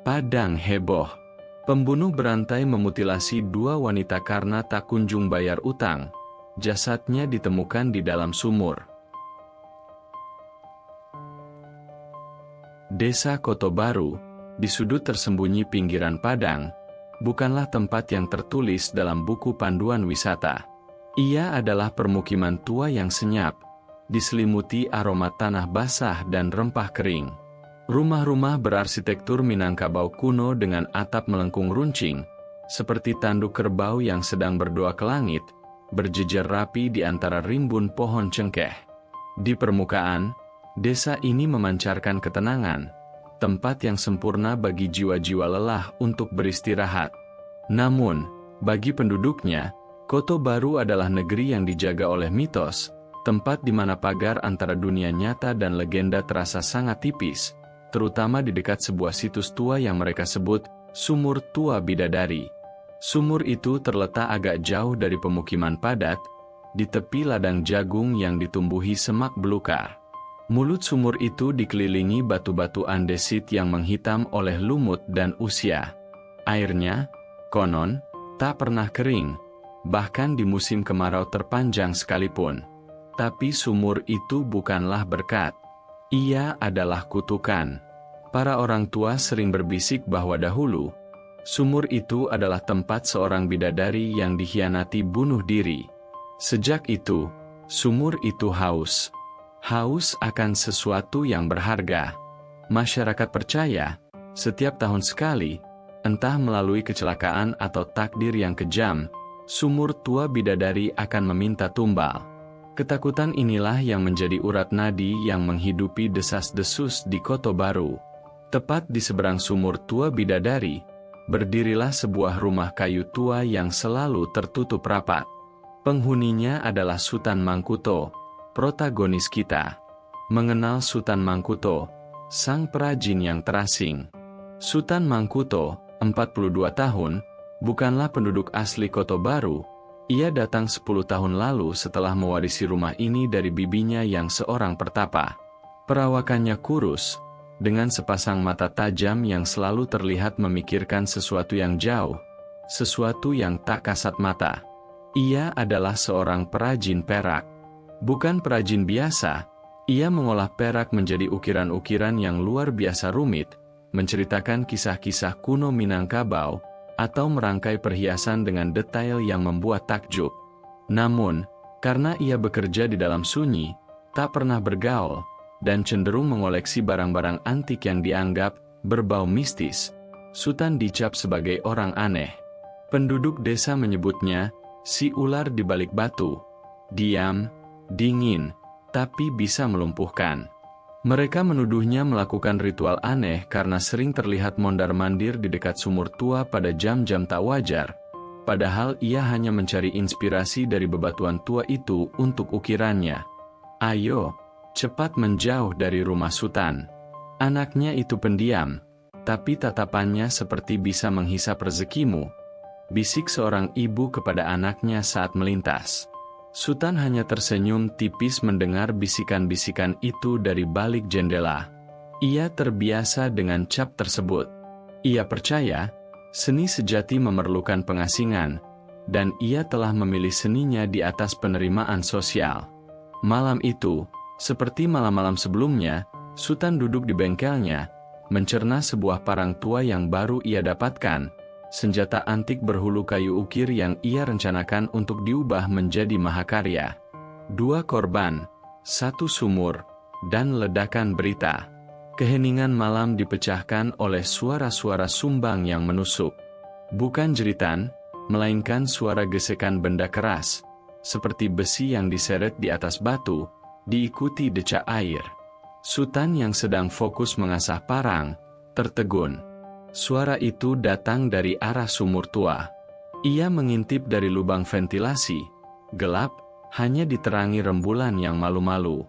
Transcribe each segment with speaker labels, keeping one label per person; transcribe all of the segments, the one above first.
Speaker 1: Padang heboh. Pembunuh berantai memutilasi 2 wanita karena tak kunjung bayar utang. Jasadnya ditemukan di dalam sumur. Desa Koto Baru, di sudut tersembunyi pinggiran Padang, bukanlah tempat yang tertulis dalam buku panduan wisata. Ia adalah permukiman tua yang senyap, diselimuti aroma tanah basah dan rempah kering. Rumah-rumah berarsitektur Minangkabau kuno dengan atap melengkung runcing, seperti tanduk kerbau yang sedang berdoa ke langit, berjejer rapi di antara rimbun pohon cengkeh. Di permukaan, desa ini memancarkan ketenangan, tempat yang sempurna bagi jiwa-jiwa lelah untuk beristirahat. Namun, bagi penduduknya, Koto Baru adalah negeri yang dijaga oleh mitos, tempat di mana pagar antara dunia nyata dan legenda terasa sangat tipis, terutama di dekat sebuah situs tua yang mereka sebut Sumur Tua Bidadari. Sumur itu terletak agak jauh dari pemukiman padat, di tepi ladang jagung yang ditumbuhi semak belukar. Mulut sumur itu dikelilingi batu-batu andesit yang menghitam oleh lumut dan usia. Airnya, konon, tak pernah kering, bahkan di musim kemarau terpanjang sekalipun. Tapi sumur itu bukanlah berkat. Ia adalah kutukan. Para orang tua sering berbisik bahwa dahulu, sumur itu adalah tempat seorang bidadari yang dikhianati bunuh diri. Sejak itu, sumur itu haus. Haus akan sesuatu yang berharga. Masyarakat percaya, setiap tahun sekali, entah melalui kecelakaan atau takdir yang kejam, sumur tua bidadari akan meminta tumbal. Ketakutan inilah yang menjadi urat nadi yang menghidupi desas-desus di Koto Baru. Tepat di seberang sumur tua bidadari, berdirilah sebuah rumah kayu tua yang selalu tertutup rapat. Penghuninya adalah Sutan Mangkuto, protagonis kita. Mengenal Sutan Mangkuto, sang perajin yang terasing. Sutan Mangkuto, 42 tahun, bukanlah penduduk asli Koto Baru. Ia datang 10 tahun lalu setelah mewarisi rumah ini dari bibinya yang seorang pertapa. Perawakannya kurus, dengan sepasang mata tajam yang selalu terlihat memikirkan sesuatu yang jauh, sesuatu yang tak kasat mata. Ia adalah seorang perajin perak. Bukan perajin biasa, ia mengolah perak menjadi ukiran-ukiran yang luar biasa rumit, menceritakan kisah-kisah kuno Minangkabau, atau merangkai perhiasan dengan detail yang membuat takjub. Namun, karena ia bekerja di dalam sunyi, tak pernah bergaul, dan cenderung mengoleksi barang-barang antik yang dianggap berbau mistis, Sutan dicap sebagai orang aneh. Penduduk desa menyebutnya, si ular di balik batu. Diam, dingin, tapi bisa melumpuhkan. Mereka menuduhnya melakukan ritual aneh karena sering terlihat mondar-mandir di dekat sumur tua pada jam-jam tak wajar, padahal ia hanya mencari inspirasi dari bebatuan tua itu untuk ukirannya. Ayo, cepat menjauh dari rumah Sutan. Anaknya itu pendiam, tapi tatapannya seperti bisa menghisap rezekimu, bisik seorang ibu kepada anaknya saat melintas. Sutan hanya tersenyum tipis mendengar bisikan-bisikan itu dari balik jendela. Ia terbiasa dengan cap tersebut. Ia percaya, seni sejati memerlukan pengasingan, dan ia telah memilih seninya di atas penerimaan sosial. Malam itu, seperti malam-malam sebelumnya, Sutan duduk di bengkelnya, mencerna sebuah parang tua yang baru ia dapatkan, senjata antik berhulu kayu ukir yang ia rencanakan untuk diubah menjadi mahakarya. 2 korban, 1 sumur, dan ledakan berita. Keheningan malam dipecahkan oleh suara-suara sumbang yang menusuk. Bukan jeritan, melainkan suara gesekan benda keras, seperti besi yang diseret di atas batu, diikuti decak air. Sutan yang sedang fokus mengasah parang, tertegun. Suara itu datang dari arah sumur tua. Ia mengintip dari lubang ventilasi, gelap, hanya diterangi rembulan yang malu-malu.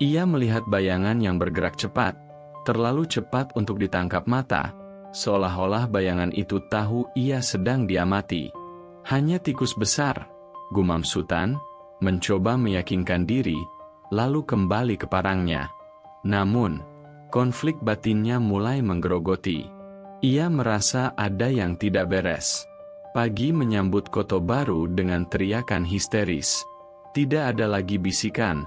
Speaker 1: Ia melihat bayangan yang bergerak cepat, terlalu cepat untuk ditangkap mata, seolah-olah bayangan itu tahu ia sedang diamati. Hanya tikus besar, gumam Sutan, mencoba meyakinkan diri, lalu kembali ke parangnya. Namun, konflik batinnya mulai menggerogoti. Ia merasa ada yang tidak beres. Pagi menyambut Koto baru dengan teriakan histeris. Tidak ada lagi bisikan,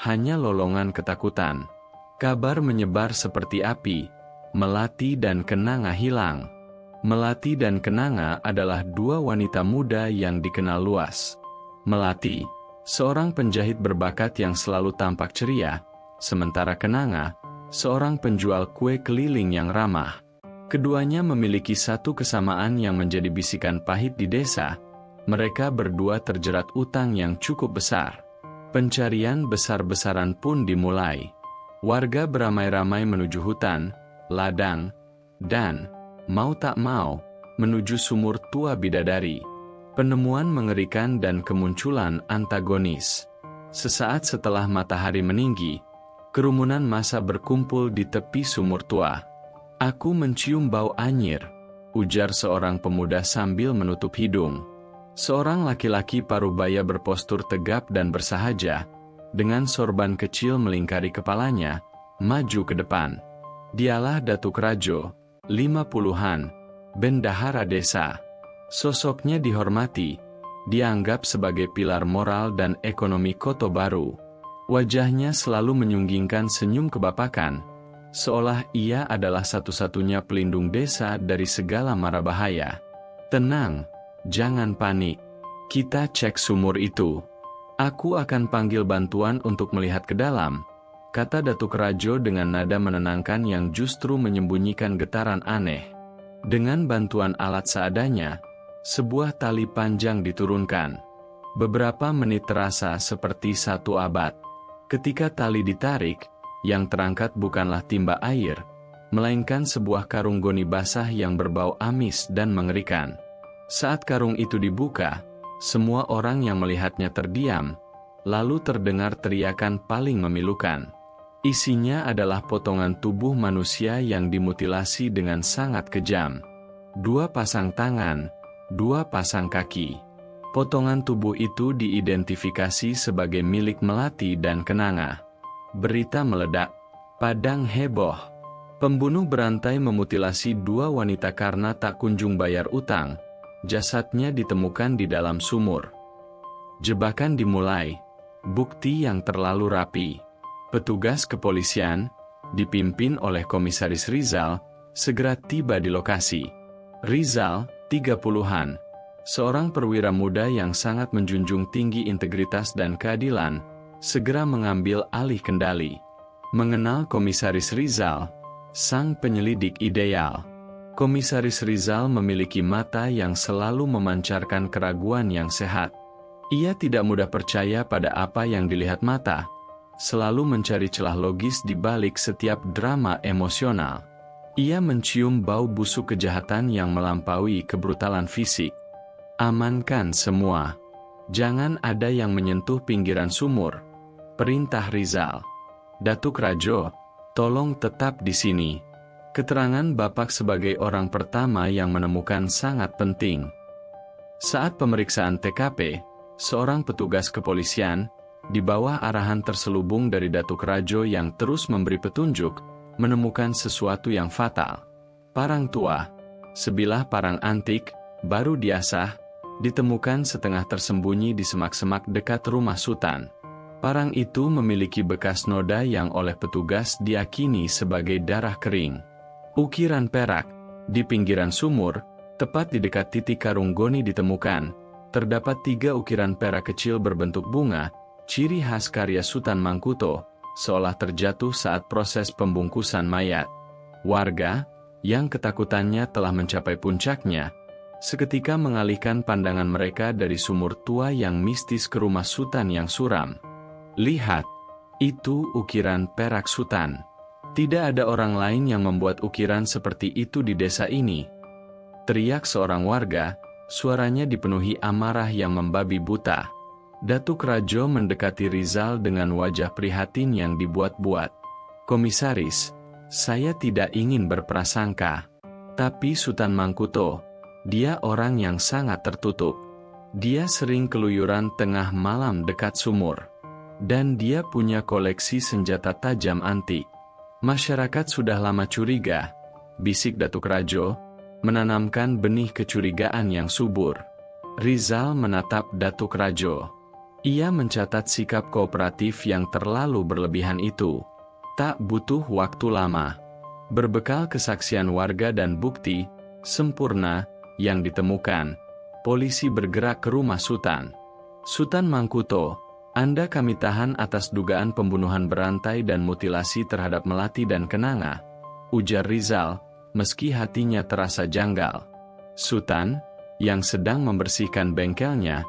Speaker 1: hanya lolongan ketakutan. Kabar menyebar seperti api. Melati dan Kenanga hilang. Melati dan Kenanga adalah dua wanita muda yang dikenal luas. Melati, seorang penjahit berbakat yang selalu tampak ceria, sementara Kenanga, seorang penjual kue keliling yang ramah. Keduanya memiliki satu kesamaan yang menjadi bisikan pahit di desa. Mereka berdua terjerat utang yang cukup besar. Pencarian besar-besaran pun dimulai. Warga beramai-ramai menuju hutan, ladang, dan, mau tak mau, menuju sumur tua bidadari. Penemuan mengerikan dan kemunculan antagonis. Sesaat setelah matahari meninggi, kerumunan massa berkumpul di tepi sumur tua. "Aku mencium bau anyir," ujar seorang pemuda sambil menutup hidung. Seorang laki-laki parubaya berpostur tegap dan bersahaja, dengan sorban kecil melingkari kepalanya, maju ke depan. Dialah Datuk Rajo, 50-an, bendahara desa. Sosoknya dihormati, dianggap sebagai pilar moral dan ekonomi Koto baru. Wajahnya selalu menyunggingkan senyum kebapakan, seolah ia adalah satu-satunya pelindung desa dari segala mara bahaya. "Tenang, jangan panik. Kita cek sumur itu. Aku akan panggil bantuan untuk melihat ke dalam," kata Datuk Rajo dengan nada menenangkan yang justru menyembunyikan getaran aneh. Dengan bantuan alat seadanya, sebuah tali panjang diturunkan. Beberapa menit terasa seperti satu abad. Ketika tali ditarik, yang terangkat bukanlah timba air, melainkan sebuah karung goni basah yang berbau amis dan mengerikan. Saat karung itu dibuka, semua orang yang melihatnya terdiam, lalu terdengar teriakan paling memilukan. Isinya adalah potongan tubuh manusia yang dimutilasi dengan sangat kejam. 2 pasang tangan, 2 pasang kaki. Potongan tubuh itu diidentifikasi sebagai milik Melati dan Kenanga. Berita meledak. Padang heboh. Pembunuh berantai memutilasi 2 wanita karena tak kunjung bayar utang. Jasadnya ditemukan di dalam sumur. Jebakan dimulai. Bukti yang terlalu rapi. Petugas kepolisian, dipimpin oleh Komisaris Rizal, segera tiba di lokasi. Rizal, 30-an, seorang perwira muda yang sangat menjunjung tinggi integritas dan keadilan, segera mengambil alih kendali. Mengenal Komisaris Rizal, sang penyelidik ideal. Komisaris Rizal memiliki mata yang selalu memancarkan keraguan yang sehat. Ia tidak mudah percaya pada apa yang dilihat mata, selalu mencari celah logis di balik setiap drama emosional. Ia mencium bau busuk kejahatan yang melampaui kebrutalan fisik. "Amankan semua. Jangan ada yang menyentuh pinggiran sumur," perintah Rizal. "Datuk Rajo, tolong tetap di sini. Keterangan Bapak sebagai orang pertama yang menemukan sangat penting." Saat pemeriksaan TKP, seorang petugas kepolisian, di bawah arahan terselubung dari Datuk Rajo yang terus memberi petunjuk, menemukan sesuatu yang fatal. Parang tua, sebilah parang antik, baru diasah, ditemukan setengah tersembunyi di semak-semak dekat rumah Sutan. Parang itu memiliki bekas noda yang oleh petugas diakini sebagai darah kering. Ukiran perak, di pinggiran sumur, tepat di dekat titik karung goni ditemukan, terdapat 3 ukiran perak kecil berbentuk bunga, ciri khas karya Sutan Mangkuto, seolah terjatuh saat proses pembungkusan mayat. Warga, yang ketakutannya telah mencapai puncaknya, seketika mengalihkan pandangan mereka dari sumur tua yang mistis ke rumah Sutan yang suram. "Lihat, itu ukiran perak Sutan. Tidak ada orang lain yang membuat ukiran seperti itu di desa ini," teriak seorang warga, suaranya dipenuhi amarah yang membabi buta. Datuk Rajo mendekati Rizal dengan wajah prihatin yang dibuat-buat. "Komisaris, saya tidak ingin berprasangka. Tapi Sutan Mangkuto, dia orang yang sangat tertutup. Dia sering keluyuran tengah malam dekat sumur. Dan dia punya koleksi senjata tajam antik. Masyarakat sudah lama curiga. bisik Datuk Rajo, menanamkan benih kecurigaan yang subur. Rizal menatap Datuk Rajo. Ia mencatat sikap kooperatif yang terlalu berlebihan itu. Tak butuh waktu lama. Berbekal kesaksian warga dan bukti sempurna yang ditemukan, polisi bergerak ke rumah Sutan. Sutan Mangkuto, Anda kami tahan atas dugaan pembunuhan berantai dan mutilasi terhadap Melati dan Kenanga, ujar Rizal, meski hatinya terasa janggal. Sutan, yang sedang membersihkan bengkelnya,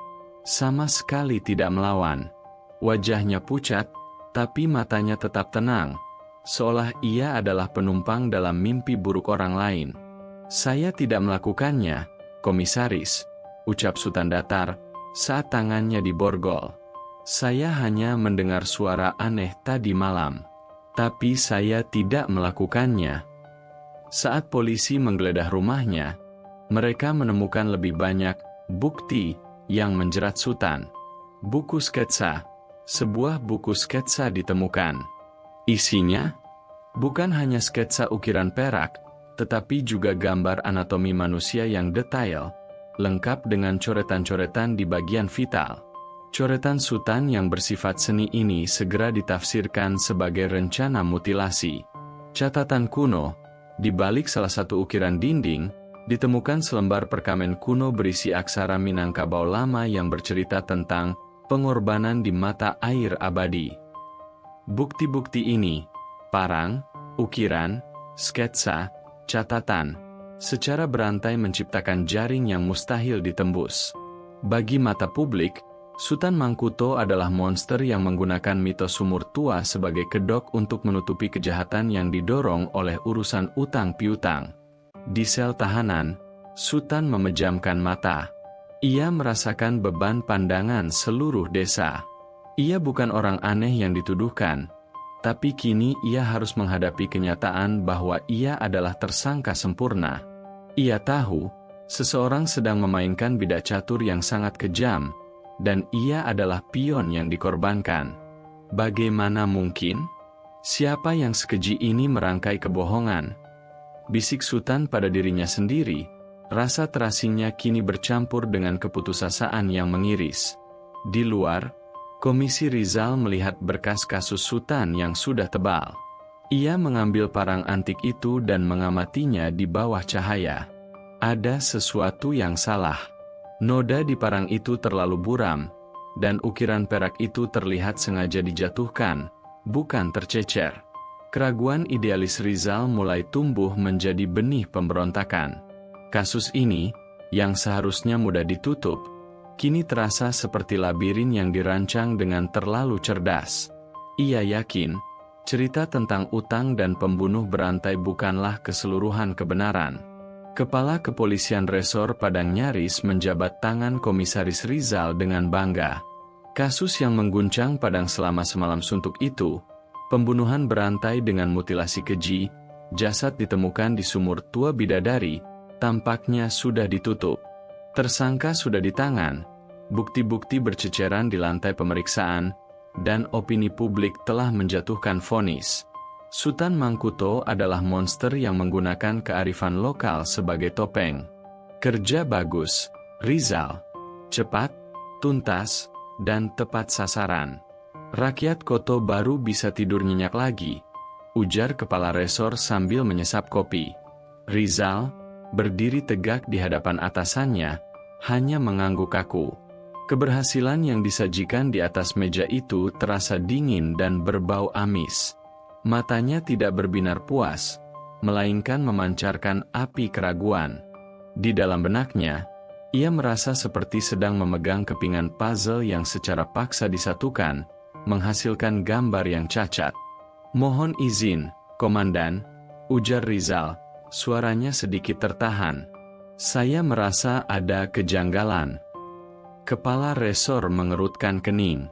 Speaker 1: sama sekali tidak melawan. Wajahnya pucat, tapi matanya tetap tenang, seolah ia adalah penumpang dalam mimpi buruk orang lain. Saya tidak melakukannya, Komisaris, ucap Sutan datar, saat tangannya diborgol. Saya hanya mendengar suara aneh tadi malam. Tapi saya tidak melakukannya. Saat polisi menggeledah rumahnya, mereka menemukan lebih banyak bukti yang menjerat Sutan. Buku sketsa. Sebuah buku sketsa ditemukan. Isinya bukan hanya sketsa ukiran perak, tetapi juga gambar anatomi manusia yang detail, lengkap dengan coretan-coretan di bagian vital. Coretan Sutan yang bersifat seni ini segera ditafsirkan sebagai rencana mutilasi. Catatan kuno, di balik salah satu ukiran dinding, ditemukan selembar perkamen kuno berisi aksara Minangkabau lama yang bercerita tentang pengorbanan di mata air abadi. Bukti-bukti ini, parang, ukiran, sketsa, catatan, secara berantai menciptakan jaring yang mustahil ditembus. Bagi mata publik, Sutan Mangkuto adalah monster yang menggunakan mitos sumur tua sebagai kedok untuk menutupi kejahatan yang didorong oleh urusan utang piutang. Di sel tahanan, Sutan memejamkan mata. Ia merasakan beban pandangan seluruh desa. Ia bukan orang aneh yang dituduhkan, tapi kini ia harus menghadapi kenyataan bahwa ia adalah tersangka sempurna. Ia tahu, seseorang sedang memainkan bidak catur yang sangat kejam, dan ia adalah pion yang dikorbankan. Bagaimana mungkin? Siapa yang sekeji ini merangkai kebohongan? Bisik Sutan pada dirinya sendiri, rasa terasingnya kini bercampur dengan keputusasaan yang mengiris. Di luar, Komisi Rizal melihat berkas kasus Sutan yang sudah tebal. Ia mengambil parang antik itu dan mengamatinya di bawah cahaya. Ada sesuatu yang salah. Noda di parang itu terlalu buram, dan ukiran perak itu terlihat sengaja dijatuhkan, bukan tercecer. Keraguan idealis Rizal mulai tumbuh menjadi benih pemberontakan. Kasus ini, yang seharusnya mudah ditutup, kini terasa seperti labirin yang dirancang dengan terlalu cerdas. Ia yakin, cerita tentang utang dan pembunuh berantai bukanlah keseluruhan kebenaran. Kepala Kepolisian Resor Padang nyaris menjabat tangan Komisaris Rizal dengan bangga. Kasus yang mengguncang Padang selama semalam suntuk itu, pembunuhan berantai dengan mutilasi keji, jasad ditemukan di sumur tua bidadari, tampaknya sudah ditutup. Tersangka sudah di tangan, bukti-bukti berceceran di lantai pemeriksaan, dan opini publik telah menjatuhkan vonis. Sutan Mangkuto adalah monster yang menggunakan kearifan lokal sebagai topeng. Kerja bagus, Rizal. Cepat, tuntas, dan tepat sasaran. Rakyat Koto baru bisa tidur nyenyak lagi, ujar Kepala Resor sambil menyesap kopi. Rizal, berdiri tegak di hadapan atasannya, hanya mengangguk kaku. Keberhasilan yang disajikan di atas meja itu terasa dingin dan berbau amis. Matanya tidak berbinar puas, melainkan memancarkan api keraguan. Di dalam benaknya, ia merasa seperti sedang memegang kepingan puzzle yang secara paksa disatukan, menghasilkan gambar yang cacat. Mohon izin, Komandan, ujar Rizal, suaranya sedikit tertahan. Saya merasa ada kejanggalan. Kepala Resor mengerutkan kening.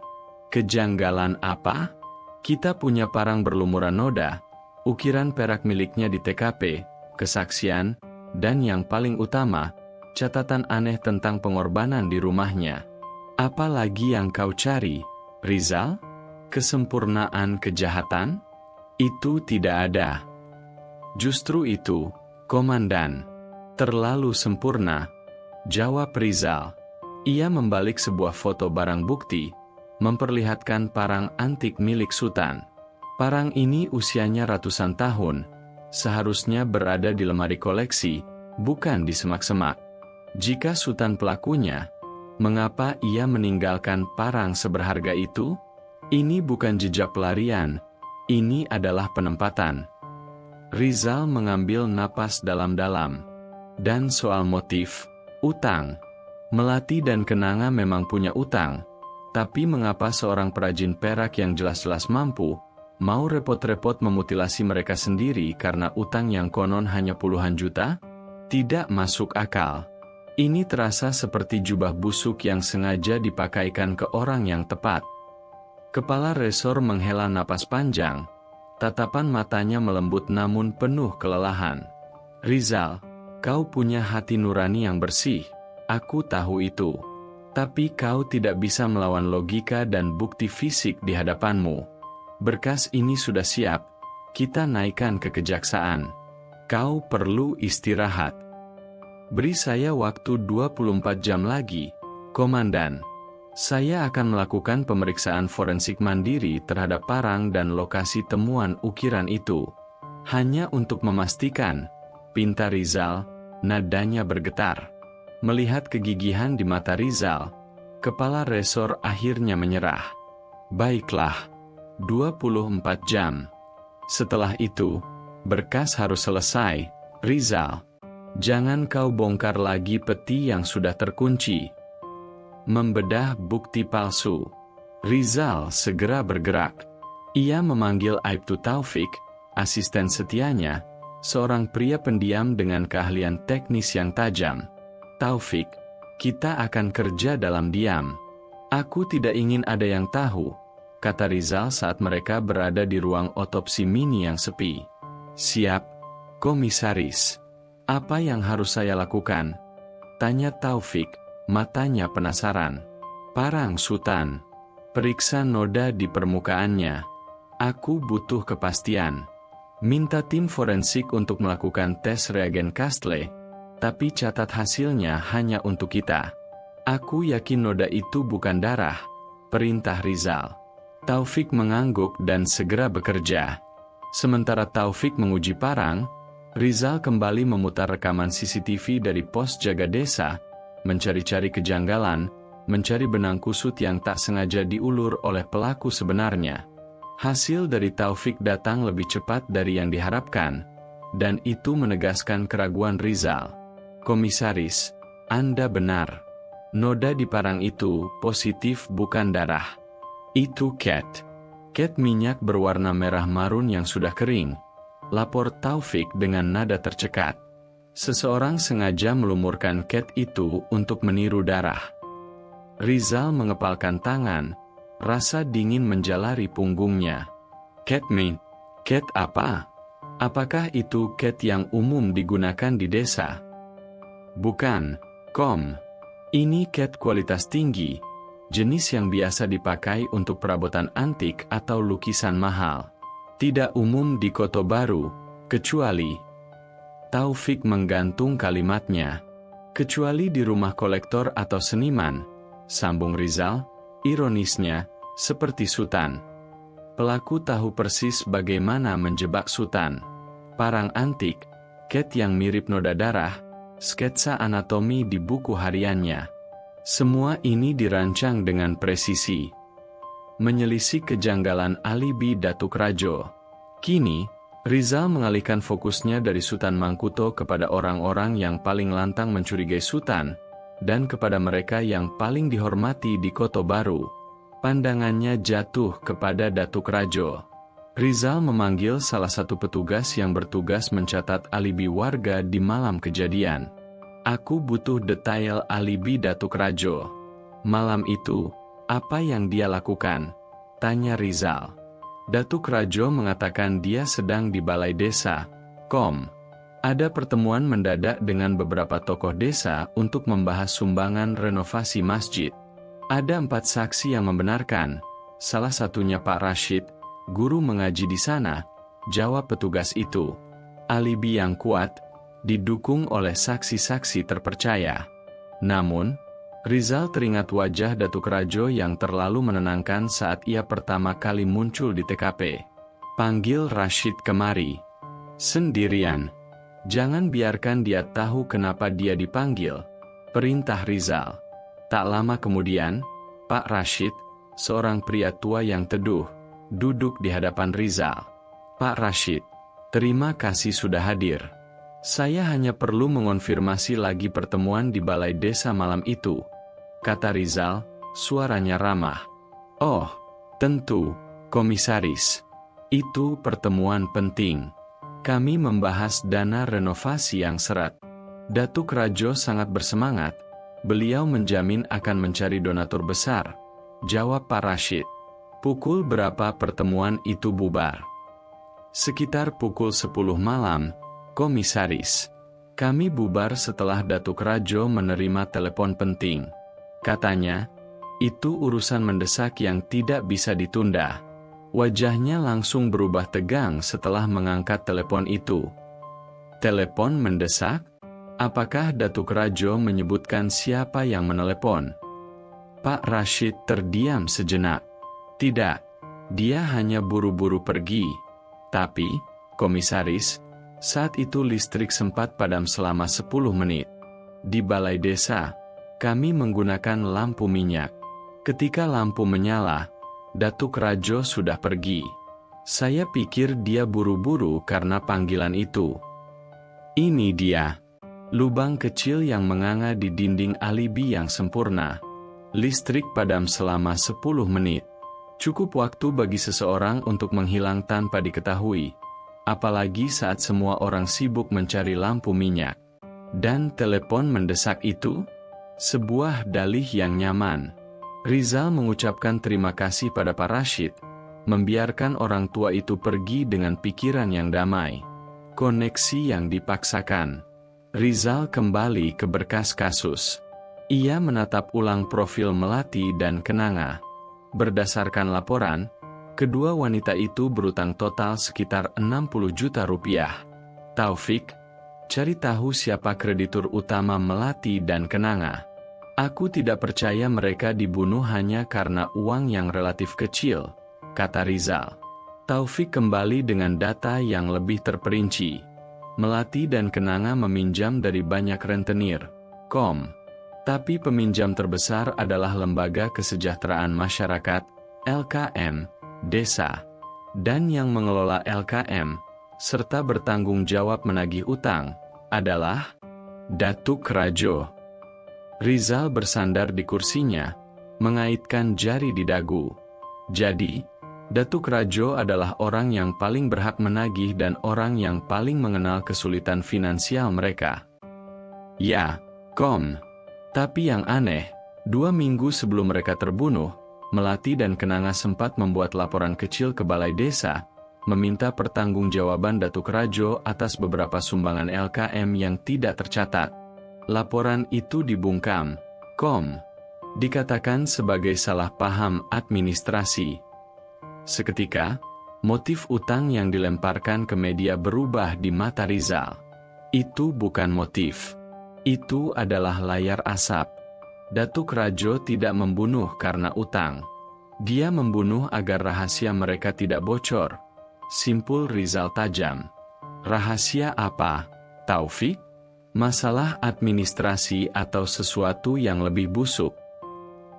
Speaker 1: Kejanggalan apa? Kita punya parang berlumuran noda, ukiran perak miliknya di TKP, kesaksian, dan yang paling utama, catatan aneh tentang pengorbanan di rumahnya. Apa lagi yang kau cari, Rizal? Kesempurnaan kejahatan? Itu tidak ada. Justru itu, Komandan. Terlalu sempurna, jawab Rizal. Ia membalik sebuah foto barang bukti, memperlihatkan parang antik milik Sutan. Parang ini usianya ratusan tahun, seharusnya berada di lemari koleksi, bukan di semak-semak. Jika Sutan pelakunya, mengapa ia meninggalkan parang seberharga itu? Ini bukan jejak pelarian, ini adalah penempatan. Rizal mengambil napas dalam-dalam. Dan soal motif, utang. Melati dan Kenanga memang punya utang, tapi mengapa seorang perajin perak yang jelas-jelas mampu, mau repot-repot memutilasi mereka sendiri karena utang yang konon hanya puluhan juta? Tidak masuk akal. Ini terasa seperti jubah busuk yang sengaja dipakaikan ke orang yang tepat. Kepala Resor menghela napas panjang, tatapan matanya melembut namun penuh kelelahan. Rizal, kau punya hati nurani yang bersih, aku tahu itu. Tapi kau tidak bisa melawan logika dan bukti fisik di hadapanmu. Berkas ini sudah siap, kita naikkan ke kejaksaan. Kau perlu istirahat. Beri saya waktu 24 jam lagi, Komandan. Saya akan melakukan pemeriksaan forensik mandiri terhadap parang dan lokasi temuan ukiran itu. Hanya untuk memastikan, pinta Rizal, nadanya bergetar. Melihat kegigihan di mata Rizal, kepala Resor akhirnya menyerah. Baiklah, 24 jam. Setelah itu, berkas harus selesai, Rizal. Jangan kau bongkar lagi peti yang sudah terkunci. Membedah bukti palsu. Rizal segera bergerak. Ia memanggil Aibtu Taufik, asisten setianya, seorang pria pendiam dengan keahlian teknis yang tajam. Taufik, kita akan kerja dalam diam. Aku tidak ingin ada yang tahu, kata Rizal saat mereka berada di ruang otopsi mini yang sepi. Siap, Komisaris. Apa yang harus saya lakukan? Tanya Taufik, matanya penasaran. Parang Sutan. Periksa noda di permukaannya. Aku butuh kepastian. Minta tim forensik untuk melakukan tes reagen Castle, tapi catat hasilnya hanya untuk kita. Aku yakin noda itu bukan darah, perintah Rizal. Taufik mengangguk dan segera bekerja. Sementara Taufik menguji parang, Rizal kembali memutar rekaman CCTV dari pos jaga desa, mencari-cari kejanggalan, mencari benang kusut yang tak sengaja diulur oleh pelaku sebenarnya. Hasil dari Taufik datang lebih cepat dari yang diharapkan, dan itu menegaskan keraguan Rizal. Komisaris, Anda benar. Noda di parang itu positif bukan darah. Itu cat. Cat minyak berwarna merah marun yang sudah kering. Lapor Taufik dengan nada tercekat. Seseorang sengaja melumurkan cat itu untuk meniru darah. Rizal mengepalkan tangan. Rasa dingin menjalari punggungnya. Cat meat? Cat apa? Apakah itu cat yang umum digunakan di desa? Bukan, Kom. Ini cat kualitas tinggi, jenis yang biasa dipakai untuk perabotan antik atau lukisan mahal. Tidak umum di Kota Baru, kecuali... Taufik menggantung kalimatnya. Kecuali di rumah kolektor atau seniman, sambung Rizal. Ironisnya, seperti Sutan. Pelaku tahu persis bagaimana menjebak Sutan. Parang antik, cat yang mirip noda darah, sketsa anatomi di buku hariannya. Semua ini dirancang dengan presisi. Menyelisik kejanggalan alibi Datuk Rajo. Kini, Rizal mengalihkan fokusnya dari Sutan Mangkuto kepada orang-orang yang paling lantang mencurigai Sutan, dan kepada mereka yang paling dihormati di Kota Baru. Pandangannya jatuh kepada Datuk Rajo. Rizal memanggil salah satu petugas yang bertugas mencatat alibi warga di malam kejadian. Aku butuh detail alibi Datuk Rajo. Malam itu, apa yang dia lakukan? Tanya Rizal. Datuk Rajo mengatakan dia sedang di balai desa, Kom. Ada pertemuan mendadak dengan beberapa tokoh desa untuk membahas sumbangan renovasi masjid. Ada 4 saksi yang membenarkan, salah satunya Pak Rashid, guru mengaji di sana, jawab petugas itu. Alibi yang kuat, didukung oleh saksi-saksi terpercaya. Namun, Rizal teringat wajah Datuk Rajo yang terlalu menenangkan saat ia pertama kali muncul di TKP. "Panggil Rashid kemari." "Sendirian. Jangan biarkan dia tahu kenapa dia dipanggil," perintah Rizal. Tak lama kemudian, Pak Rashid, seorang pria tua yang teduh, duduk di hadapan Rizal. "Pak Rashid, terima kasih sudah hadir. Saya hanya perlu mengonfirmasi lagi pertemuan di balai desa malam itu," kata Rizal, suaranya ramah. "Oh, tentu, Komisaris. Itu pertemuan penting. Kami membahas dana renovasi yang seret." Datuk Rajo sangat bersemangat. "Beliau menjamin akan mencari donatur besar," jawab Pak Rashid. "Pukul berapa pertemuan itu bubar?" "Sekitar pukul 10 malam, Komisaris. Kami bubar setelah Datuk Rajo menerima telepon penting. Katanya, itu urusan mendesak yang tidak bisa ditunda." Wajahnya langsung berubah tegang setelah mengangkat telepon itu. "Telepon mendesak? Apakah Datuk Rajo menyebutkan siapa yang menelepon?" Pak Rashid terdiam sejenak. "Tidak, dia hanya buru-buru pergi. Tapi, Komisaris, saat itu listrik sempat padam selama 10 menit. Di balai desa, kami menggunakan lampu minyak. Ketika lampu menyala, Datuk Rajo sudah pergi. Saya pikir dia buru-buru karena panggilan itu." Ini dia, lubang kecil yang menganga di dinding alibi yang sempurna. Listrik padam selama 10 menit. Cukup waktu bagi seseorang untuk menghilang tanpa diketahui. Apalagi saat semua orang sibuk mencari lampu minyak. Dan telepon mendesak itu? Sebuah dalih yang nyaman. Rizal mengucapkan terima kasih pada Pak Rashid, membiarkan orang tua itu pergi dengan pikiran yang damai. Koneksi yang dipaksakan. Rizal kembali ke berkas kasus. Ia menatap ulang profil Melati dan Kenanga. Berdasarkan laporan, kedua wanita itu berutang total sekitar 60 juta rupiah. "Taufik, cari tahu siapa kreditur utama Melati dan Kenanga. Aku tidak percaya mereka dibunuh hanya karena uang yang relatif kecil," kata Rizal. Taufik kembali dengan data yang lebih terperinci. Melati dan Kenanga meminjam dari banyak rentenir, tapi peminjam terbesar adalah Lembaga Kesejahteraan Masyarakat, LKM, desa. Dan yang mengelola LKM, serta bertanggung jawab menagih utang, adalah Datuk Rajo. Rizal bersandar di kursinya, mengaitkan jari di dagu. Jadi, Datuk Rajo adalah orang yang paling berhak menagih dan orang yang paling mengenal kesulitan finansial mereka. Ya, Tapi yang aneh, 2 minggu sebelum mereka terbunuh, Melati dan Kenanga sempat membuat laporan kecil ke balai desa, meminta pertanggungjawaban Datuk Rajo atas beberapa sumbangan LKM yang tidak tercatat. Laporan itu dibungkam, dikatakan sebagai salah paham administrasi. Seketika, motif utang yang dilemparkan ke media berubah di mata Rizal. Itu bukan motif. Itu adalah layar asap. Datuk Rajo tidak membunuh karena utang. Dia membunuh agar rahasia mereka tidak bocor. Simpul Rizal tajam. Rahasia apa, Taufik? Masalah administrasi atau sesuatu yang lebih busuk?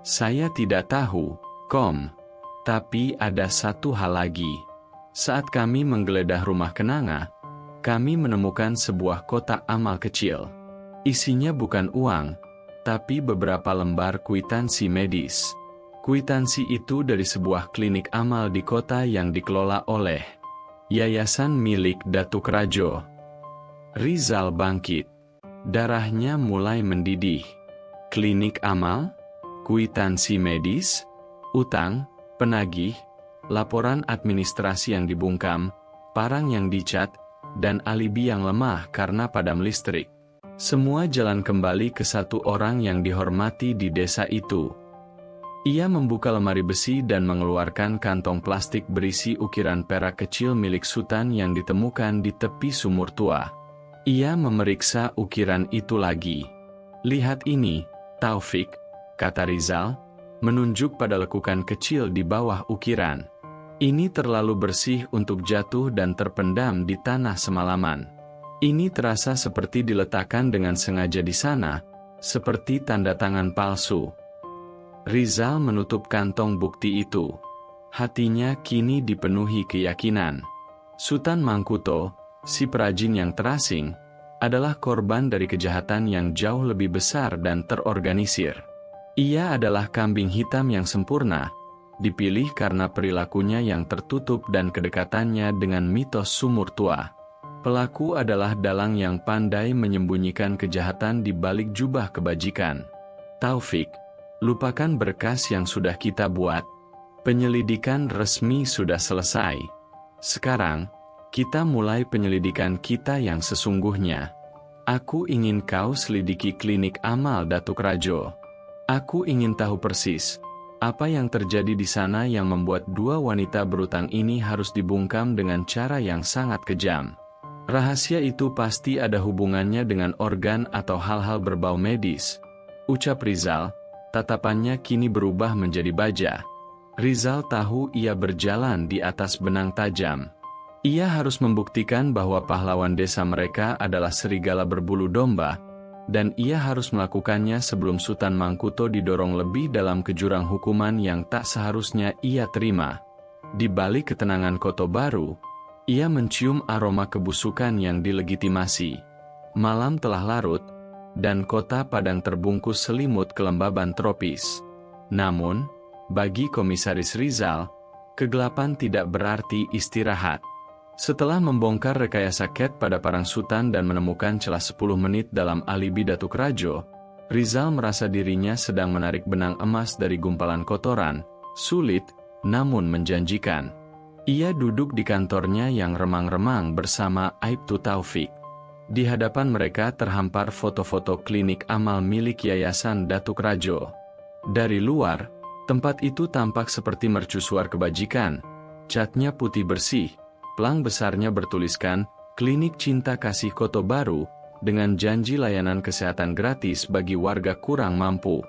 Speaker 1: Saya tidak tahu, Tapi ada satu hal lagi. Saat kami menggeledah rumah Kenanga, kami menemukan sebuah kotak amal kecil. Isinya bukan uang, tapi beberapa lembar kwitansi medis. Kwitansi itu dari sebuah klinik amal di kota yang dikelola oleh yayasan milik Datuk Rajo. Rizal bangkit. Darahnya mulai mendidih. Klinik amal? Kwitansi medis? Utang? Penagih? Laporan administrasi yang dibungkam? Parang yang dicat? Dan alibi yang lemah karena padam listrik. Semua jalan kembali ke satu orang yang dihormati di desa itu. Ia membuka lemari besi dan mengeluarkan kantong plastik berisi ukiran perak kecil milik Sultan yang ditemukan di tepi sumur tua. Ia memeriksa ukiran itu lagi. "Lihat ini, Taufik," kata Rizal, menunjuk pada lekukan kecil di bawah ukiran. "Ini terlalu bersih untuk jatuh dan terpendam di tanah semalaman. Ini terasa seperti diletakkan dengan sengaja di sana, seperti tanda tangan palsu." Rizal menutup kantong bukti itu. Hatinya kini dipenuhi keyakinan. Sutan Mangkuto, si perajin yang terasing, adalah korban dari kejahatan yang jauh lebih besar dan terorganisir. Ia adalah kambing hitam yang sempurna, dipilih karena perilakunya yang tertutup dan kedekatannya dengan mitos sumur tua. Pelaku adalah dalang yang pandai menyembunyikan kejahatan di balik jubah kebajikan. "Taufik, lupakan berkas yang sudah kita buat. Penyelidikan resmi sudah selesai. Sekarang, kita mulai penyelidikan kita yang sesungguhnya. Aku ingin kau selidiki klinik amal Datuk Rajo. Aku ingin tahu persis apa yang terjadi di sana yang membuat dua wanita berutang ini harus dibungkam dengan cara yang sangat kejam. Rahasia itu pasti ada hubungannya dengan organ atau hal-hal berbau medis," ucap Rizal. Tatapannya kini berubah menjadi baja. Rizal tahu ia berjalan di atas benang tajam. Ia harus membuktikan bahwa pahlawan desa mereka adalah serigala berbulu domba, dan ia harus melakukannya sebelum Sutan Mangkuto didorong lebih dalam ke jurang hukuman yang tak seharusnya ia terima. Di balik ketenangan Kota Baru, ia mencium aroma kebusukan yang dilegitimasi. Malam telah larut, dan kota Padang terbungkus selimut kelembaban tropis. Namun, bagi Komisaris Rizal, kegelapan tidak berarti istirahat. Setelah membongkar rekayasa Ket pada Parang Sutan dan menemukan celah 10 menit dalam alibi Datuk Rajo, Rizal merasa dirinya sedang menarik benang emas dari gumpalan kotoran, sulit, namun menjanjikan. Ia duduk di kantornya yang remang-remang bersama Aibtu Taufik. Di hadapan mereka terhampar foto-foto klinik amal milik Yayasan Datuk Rajo. Dari luar, tempat itu tampak seperti mercusuar kebajikan. Catnya putih bersih. Pelang besarnya bertuliskan, "Klinik Cinta Kasih Kota Baru," dengan janji layanan kesehatan gratis bagi warga kurang mampu.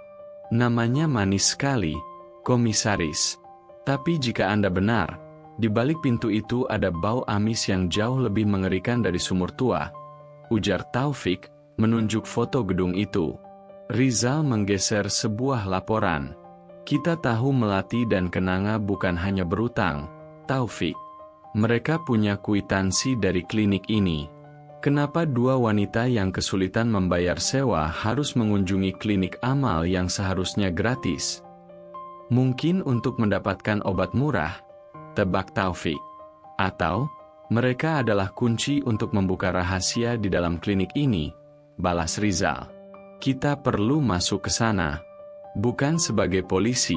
Speaker 1: Namanya manis sekali, Komisaris. Tapi jika Anda benar, di balik pintu itu ada bau amis yang jauh lebih mengerikan dari sumur tua, ujar Taufik, menunjuk foto gedung itu. Rizal menggeser sebuah laporan. "Kita tahu Melati dan Kenanga bukan hanya berutang, Taufik. Mereka punya kwitansi dari klinik ini. Kenapa dua wanita yang kesulitan membayar sewa harus mengunjungi klinik amal yang seharusnya gratis? Mungkin untuk mendapatkan obat murah," tebak Taufik. "Atau, mereka adalah kunci untuk membuka rahasia di dalam klinik ini," balas Rizal. "Kita perlu masuk ke sana. Bukan sebagai polisi,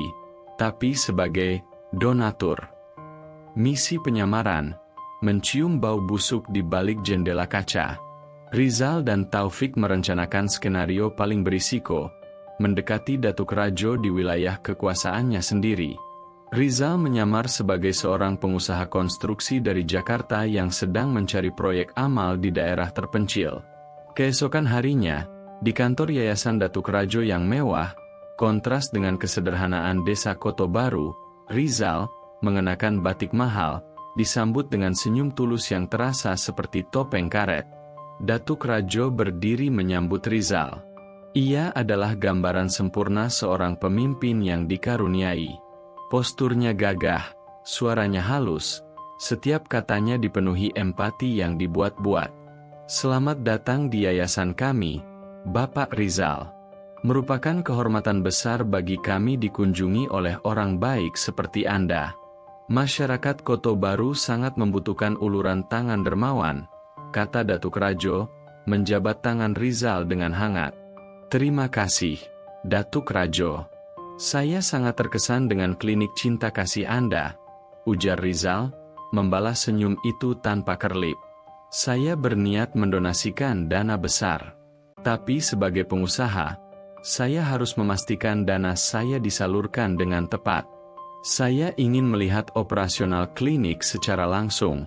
Speaker 1: tapi sebagai donatur." Misi penyamaran, mencium bau busuk di balik jendela kaca. Rizal dan Taufik merencanakan skenario paling berisiko, mendekati Datuk Rajo di wilayah kekuasaannya sendiri. Rizal menyamar sebagai seorang pengusaha konstruksi dari Jakarta yang sedang mencari proyek amal di daerah terpencil. Keesokan harinya, di kantor Yayasan Datuk Rajo yang mewah, kontras dengan kesederhanaan desa Kota Baru, Rizal, mengenakan batik mahal, disambut dengan senyum tulus yang terasa seperti topeng karet. Datuk Rajo berdiri menyambut Rizal. Ia adalah gambaran sempurna seorang pemimpin yang dikaruniai. Posturnya gagah, suaranya halus, setiap katanya dipenuhi empati yang dibuat-buat. "Selamat datang di yayasan kami, Bapak Rizal. Merupakan kehormatan besar bagi kami dikunjungi oleh orang baik seperti Anda. Masyarakat Kota Baru sangat membutuhkan uluran tangan dermawan," kata Datuk Rajo, menjabat tangan Rizal dengan hangat. "Terima kasih, Datuk Rajo. Saya sangat terkesan dengan klinik cinta kasih Anda," ujar Rizal, membalas senyum itu tanpa kerlip. "Saya berniat mendonasikan dana besar. Tapi sebagai pengusaha, saya harus memastikan dana saya disalurkan dengan tepat. Saya ingin melihat operasional klinik secara langsung."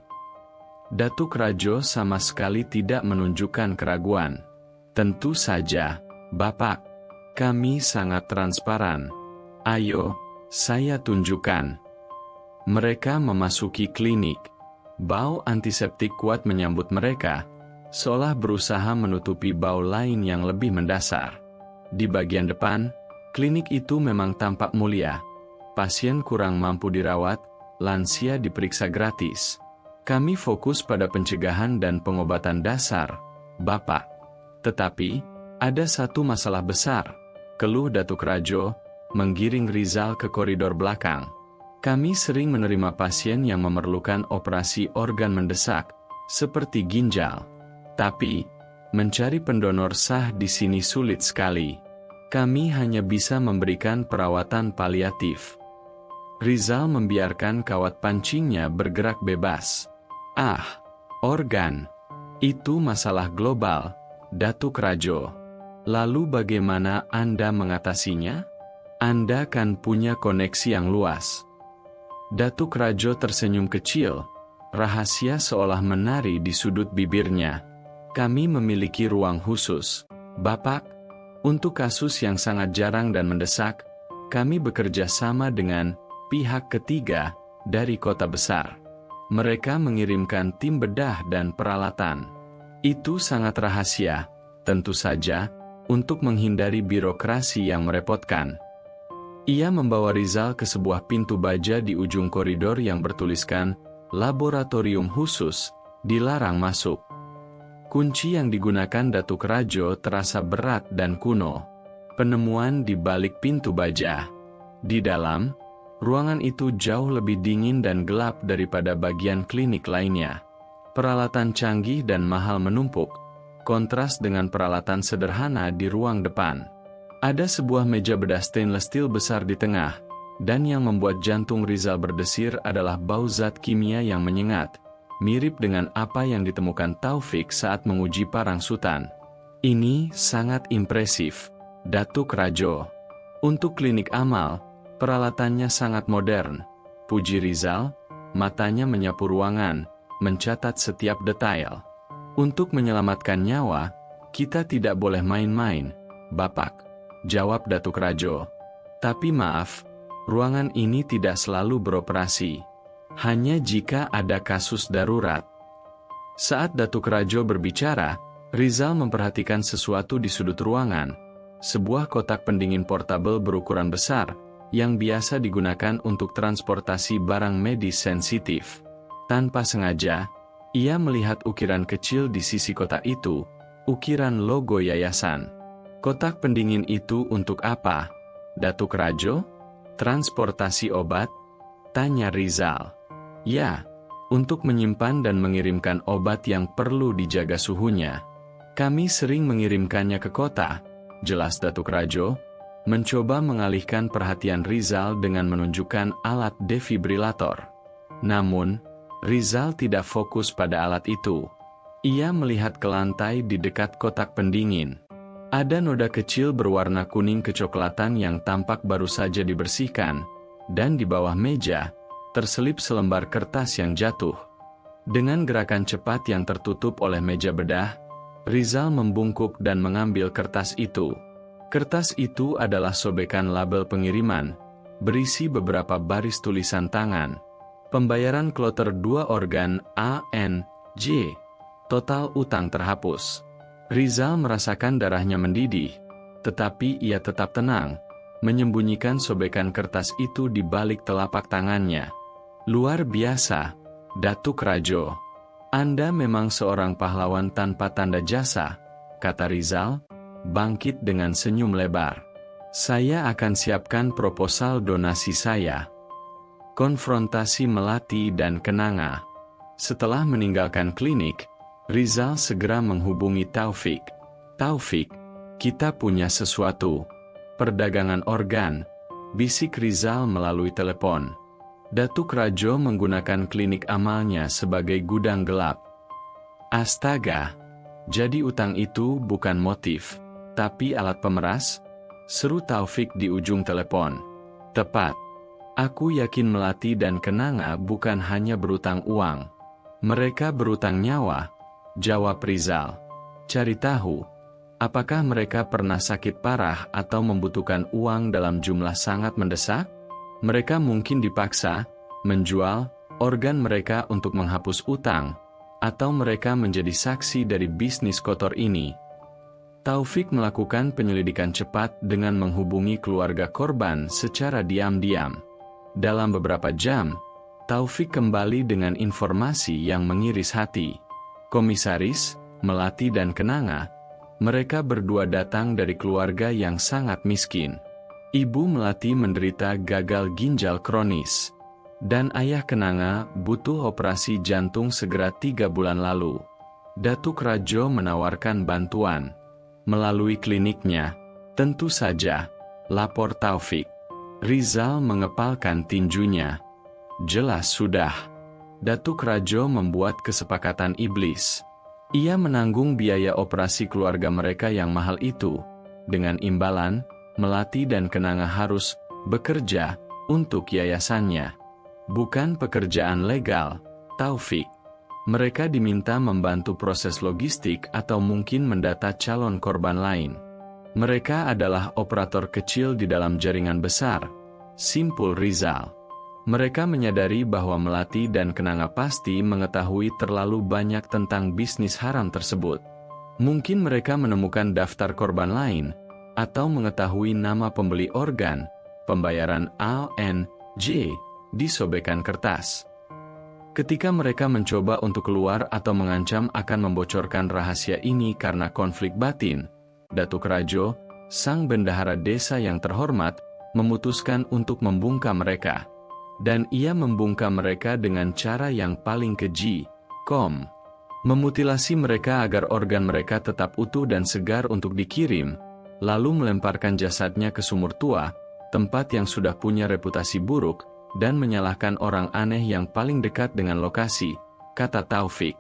Speaker 1: Datuk Rajo sama sekali tidak menunjukkan keraguan. Tentu saja, Bapak. Kami sangat transparan. Ayo, saya tunjukkan. Mereka memasuki klinik. Bau antiseptik kuat menyambut mereka, seolah berusaha menutupi bau lain yang lebih mendasar. Di bagian depan, klinik itu memang tampak mulia. Pasien kurang mampu dirawat, lansia diperiksa gratis. Kami fokus pada pencegahan dan pengobatan dasar, Bapak. Tetapi, ada satu masalah besar, keluh Datuk Rajo, menggiring Rizal ke koridor belakang. Kami sering menerima pasien yang memerlukan operasi organ mendesak, seperti ginjal. Tapi, mencari pendonor sah di sini sulit sekali. Kami hanya bisa memberikan perawatan paliatif. Rizal membiarkan kawat pancingnya bergerak bebas. Ah, organ. Itu masalah global, Datuk Rajo. Lalu bagaimana Anda mengatasinya? Anda kan punya koneksi yang luas. Datuk Rajo tersenyum kecil, rahasia seolah menari di sudut bibirnya. Kami memiliki ruang khusus, Bapak. Untuk kasus yang sangat jarang dan mendesak, kami bekerja sama dengan pihak ketiga dari kota besar. Mereka mengirimkan tim bedah dan peralatan. Itu sangat rahasia, tentu saja, untuk menghindari birokrasi yang merepotkan. Ia membawa Rizal ke sebuah pintu baja di ujung koridor yang bertuliskan, laboratorium khusus, dilarang masuk. Kunci yang digunakan Datuk Rajo terasa berat dan kuno. Penemuan di balik pintu baja. Di dalam, ruangan itu jauh lebih dingin dan gelap daripada bagian klinik lainnya. Peralatan canggih dan mahal menumpuk, kontras dengan peralatan sederhana di ruang depan. Ada sebuah meja bedah stainless steel besar di tengah, dan yang membuat jantung Rizal berdesir adalah bau zat kimia yang menyengat, mirip dengan apa yang ditemukan Taufik saat menguji parang sutan. Ini sangat impresif, Datuk Rajo. Untuk klinik amal, peralatannya sangat modern, puji Rizal, matanya menyapu ruangan, mencatat setiap detail. Untuk menyelamatkan nyawa, kita tidak boleh main-main, Bapak. Jawab Datuk Rajo. Tapi maaf, ruangan ini tidak selalu beroperasi. Hanya jika ada kasus darurat. Saat Datuk Rajo berbicara, Rizal memperhatikan sesuatu di sudut ruangan. Sebuah kotak pendingin portabel berukuran besar, yang biasa digunakan untuk transportasi barang medis sensitif. Tanpa sengaja, ia melihat ukiran kecil di sisi kotak itu, ukiran logo yayasan. Kotak pendingin itu untuk apa, Datuk Rajo? Transportasi obat? Tanya Rizal. Ya, untuk menyimpan dan mengirimkan obat yang perlu dijaga suhunya. Kami sering mengirimkannya ke kota, jelas Datuk Rajo, mencoba mengalihkan perhatian Rizal dengan menunjukkan alat defibrilator. Namun, Rizal tidak fokus pada alat itu. Ia melihat ke lantai di dekat kotak pendingin. Ada noda kecil berwarna kuning kecoklatan yang tampak baru saja dibersihkan, dan di bawah meja, terselip selembar kertas yang jatuh. Dengan gerakan cepat yang tertutup oleh meja bedah, Rizal membungkuk dan mengambil kertas itu. Kertas itu adalah sobekan label pengiriman, berisi beberapa baris tulisan tangan. Pembayaran kloter 2 organ A.N.J. Total utang terhapus. Rizal merasakan darahnya mendidih, tetapi ia tetap tenang, menyembunyikan sobekan kertas itu di balik telapak tangannya. Luar biasa, Datuk Rajo. Anda memang seorang pahlawan tanpa tanda jasa, kata Rizal, bangkit dengan senyum lebar. Saya akan siapkan proposal donasi saya. Konfrontasi melati dan kenanga. Setelah meninggalkan klinik, Rizal segera menghubungi Taufik. Taufik, kita punya sesuatu. Perdagangan organ, bisik Rizal melalui telepon. Datuk Rajo menggunakan klinik amalnya sebagai gudang gelap. Astaga, jadi utang itu bukan motif, tapi alat pemeras? Seru Taufik di ujung telepon. Tepat. Aku yakin Melati dan Kenanga bukan hanya berutang uang. Mereka berutang nyawa, jawab Rizal. Cari tahu, apakah mereka pernah sakit parah atau membutuhkan uang dalam jumlah sangat mendesak? Mereka mungkin dipaksa menjual organ mereka untuk menghapus utang, atau mereka menjadi saksi dari bisnis kotor ini. Taufik melakukan penyelidikan cepat dengan menghubungi keluarga korban secara diam-diam. Dalam beberapa jam, Taufik kembali dengan informasi yang mengiris hati. Komisaris, Melati dan Kenanga, mereka berdua datang dari keluarga yang sangat miskin. Ibu Melati menderita gagal ginjal kronis, dan ayah Kenanga butuh operasi jantung segera 3 bulan lalu. Datuk Rajo menawarkan bantuan melalui kliniknya. Tentu saja, lapor Taufik. Rizal mengepalkan tinjunya. Jelas sudah. Datuk Rajo membuat kesepakatan iblis. Ia menanggung biaya operasi keluarga mereka yang mahal itu. Dengan imbalan, Melati dan Kenanga harus bekerja untuk yayasannya. Bukan pekerjaan legal, Taufik. Mereka diminta membantu proses logistik atau mungkin mendata calon korban lain. Mereka adalah operator kecil di dalam jaringan besar, simpul Rizal. Mereka menyadari bahwa Melati dan Kenanga pasti mengetahui terlalu banyak tentang bisnis haram tersebut. Mungkin mereka menemukan daftar korban lain, atau mengetahui nama pembeli organ, pembayaran ANJ, di sobekan kertas. Ketika mereka mencoba untuk keluar atau mengancam akan membocorkan rahasia ini karena konflik batin, Datuk Rajo, sang bendahara desa yang terhormat, memutuskan untuk membungkam mereka. Dan ia membungkam mereka dengan cara yang paling keji, memutilasi mereka agar organ mereka tetap utuh dan segar untuk dikirim, lalu melemparkan jasadnya ke sumur tua, tempat yang sudah punya reputasi buruk, dan menyalahkan orang aneh yang paling dekat dengan lokasi, kata Taufik.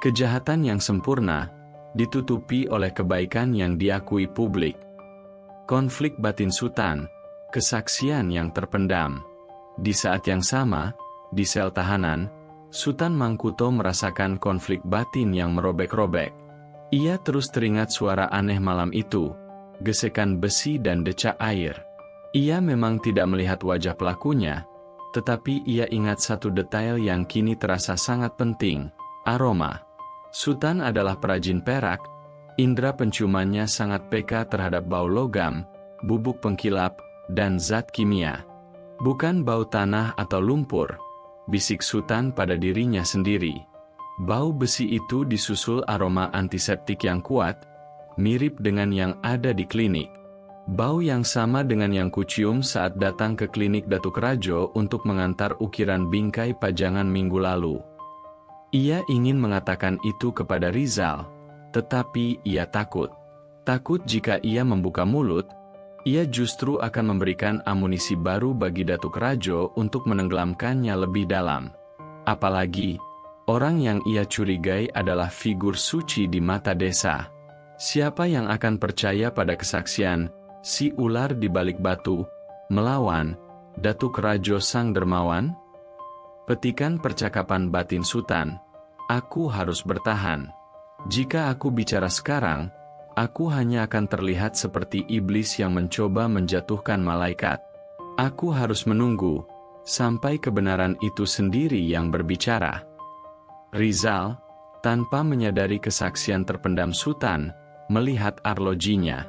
Speaker 1: Kejahatan yang sempurna, ditutupi oleh kebaikan yang diakui publik. Konflik batin Sutan, kesaksian yang terpendam. Di saat yang sama, di sel tahanan, Sutan Mangkuto merasakan konflik batin yang merobek-robek. Ia terus teringat suara aneh malam itu, gesekan besi dan decak air. Ia memang tidak melihat wajah pelakunya, tetapi ia ingat satu detail yang kini terasa sangat penting, aroma. Sutan adalah perajin perak, indera penciumannya sangat peka terhadap bau logam, bubuk pengkilap, dan zat kimia. Bukan bau tanah atau lumpur, bisik Sutan pada dirinya sendiri. Bau besi itu disusul aroma antiseptik yang kuat, mirip dengan yang ada di klinik. Bau yang sama dengan yang kucium saat datang ke klinik Datuk Rajo untuk mengantar ukiran bingkai pajangan minggu lalu. Ia ingin mengatakan itu kepada Rizal, tetapi ia takut. Takut jika ia membuka mulut, ia justru akan memberikan amunisi baru bagi Datuk Rajo untuk menenggelamkannya lebih dalam. Apalagi, orang yang ia curigai adalah figur suci di mata desa. Siapa yang akan percaya pada kesaksian si ular di balik batu, melawan Datuk Rajo Sang Dermawan? Petikan percakapan batin Sutan, aku harus bertahan. Jika aku bicara sekarang, aku hanya akan terlihat seperti iblis yang mencoba menjatuhkan malaikat. Aku harus menunggu, sampai kebenaran itu sendiri yang berbicara. Rizal, tanpa menyadari kesaksian terpendam Sutan, melihat arlojinya.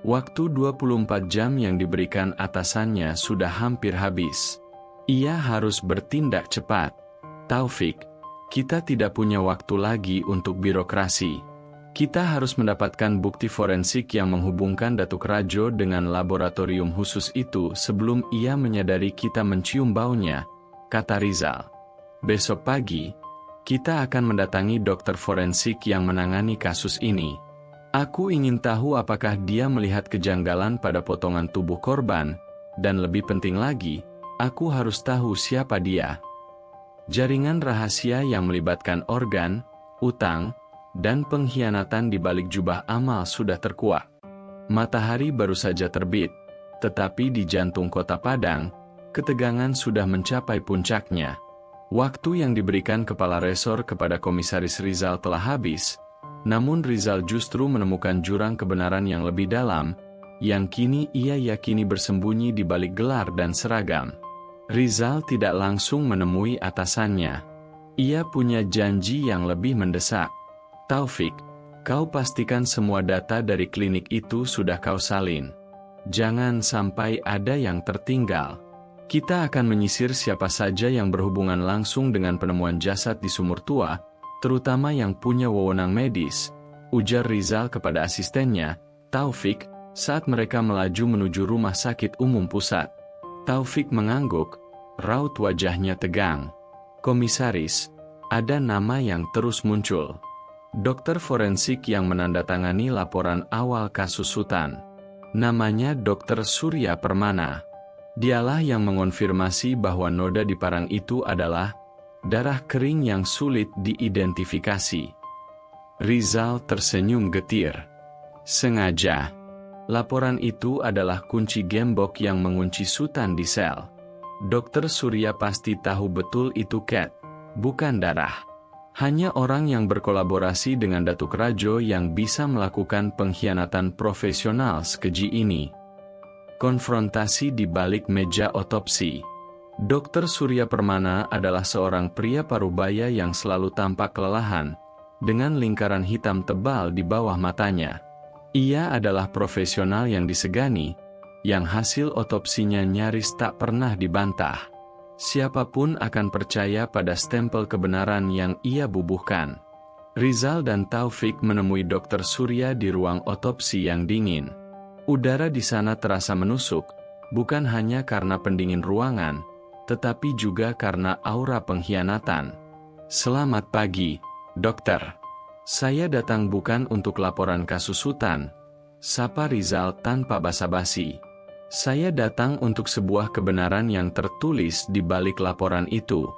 Speaker 1: Waktu 24 jam yang diberikan atasannya sudah hampir habis. Ia harus bertindak cepat. Taufik, kita tidak punya waktu lagi untuk birokrasi. Kita harus mendapatkan bukti forensik yang menghubungkan Datuk Rajo dengan laboratorium khusus itu sebelum ia menyadari kita mencium baunya, kata Rizal. Besok pagi, kita akan mendatangi dokter forensik yang menangani kasus ini. Aku ingin tahu apakah dia melihat kejanggalan pada potongan tubuh korban, dan lebih penting lagi, aku harus tahu siapa dia. Jaringan rahasia yang melibatkan organ, utang, dan pengkhianatan di balik jubah amal sudah terkuak. Matahari baru saja terbit, tetapi di jantung kota Padang, ketegangan sudah mencapai puncaknya. Waktu yang diberikan Kepala Resor kepada Komisaris Rizal telah habis, namun Rizal justru menemukan jurang kebenaran yang lebih dalam, yang kini ia yakini bersembunyi di balik gelar dan seragam. Rizal tidak langsung menemui atasannya. Ia punya janji yang lebih mendesak. "Taufik, kau pastikan semua data dari klinik itu sudah kau salin. Jangan sampai ada yang tertinggal. Kita akan menyisir siapa saja yang berhubungan langsung dengan penemuan jasad di Sumur Tua, terutama yang punya wewenang medis," ujar Rizal kepada asistennya, Taufik, saat mereka melaju menuju Rumah Sakit Umum Pusat. Taufik mengangguk, raut wajahnya tegang. "Komisaris, ada nama yang terus muncul. Dokter forensik yang menandatangani laporan awal kasus Sutan. Namanya Dr. Surya Permana. Dialah yang mengonfirmasi bahwa noda di parang itu adalah darah kering yang sulit diidentifikasi." Rizal tersenyum getir. "Sengaja. Laporan itu adalah kunci gembok yang mengunci Sutan di sel. Dr. Surya pasti tahu betul itu Cat, bukan darah. Hanya orang yang berkolaborasi dengan Datuk Rajo yang bisa melakukan pengkhianatan profesional sekeji ini." Konfrontasi di balik meja otopsi. Dr. Surya Permana adalah seorang pria parubaya yang selalu tampak kelelahan, dengan lingkaran hitam tebal di bawah matanya. Ia adalah profesional yang disegani, yang hasil otopsinya nyaris tak pernah dibantah. Siapapun akan percaya pada stempel kebenaran yang ia bubuhkan. Rizal dan Taufik menemui Dr. Surya di ruang otopsi yang dingin. Udara di sana terasa menusuk, bukan hanya karena pendingin ruangan, tetapi juga karena aura pengkhianatan. "Selamat pagi, dokter. Saya datang bukan untuk laporan kasus Sutan," sapa Rizal tanpa basa-basi. "Saya datang untuk sebuah kebenaran yang tertulis di balik laporan itu."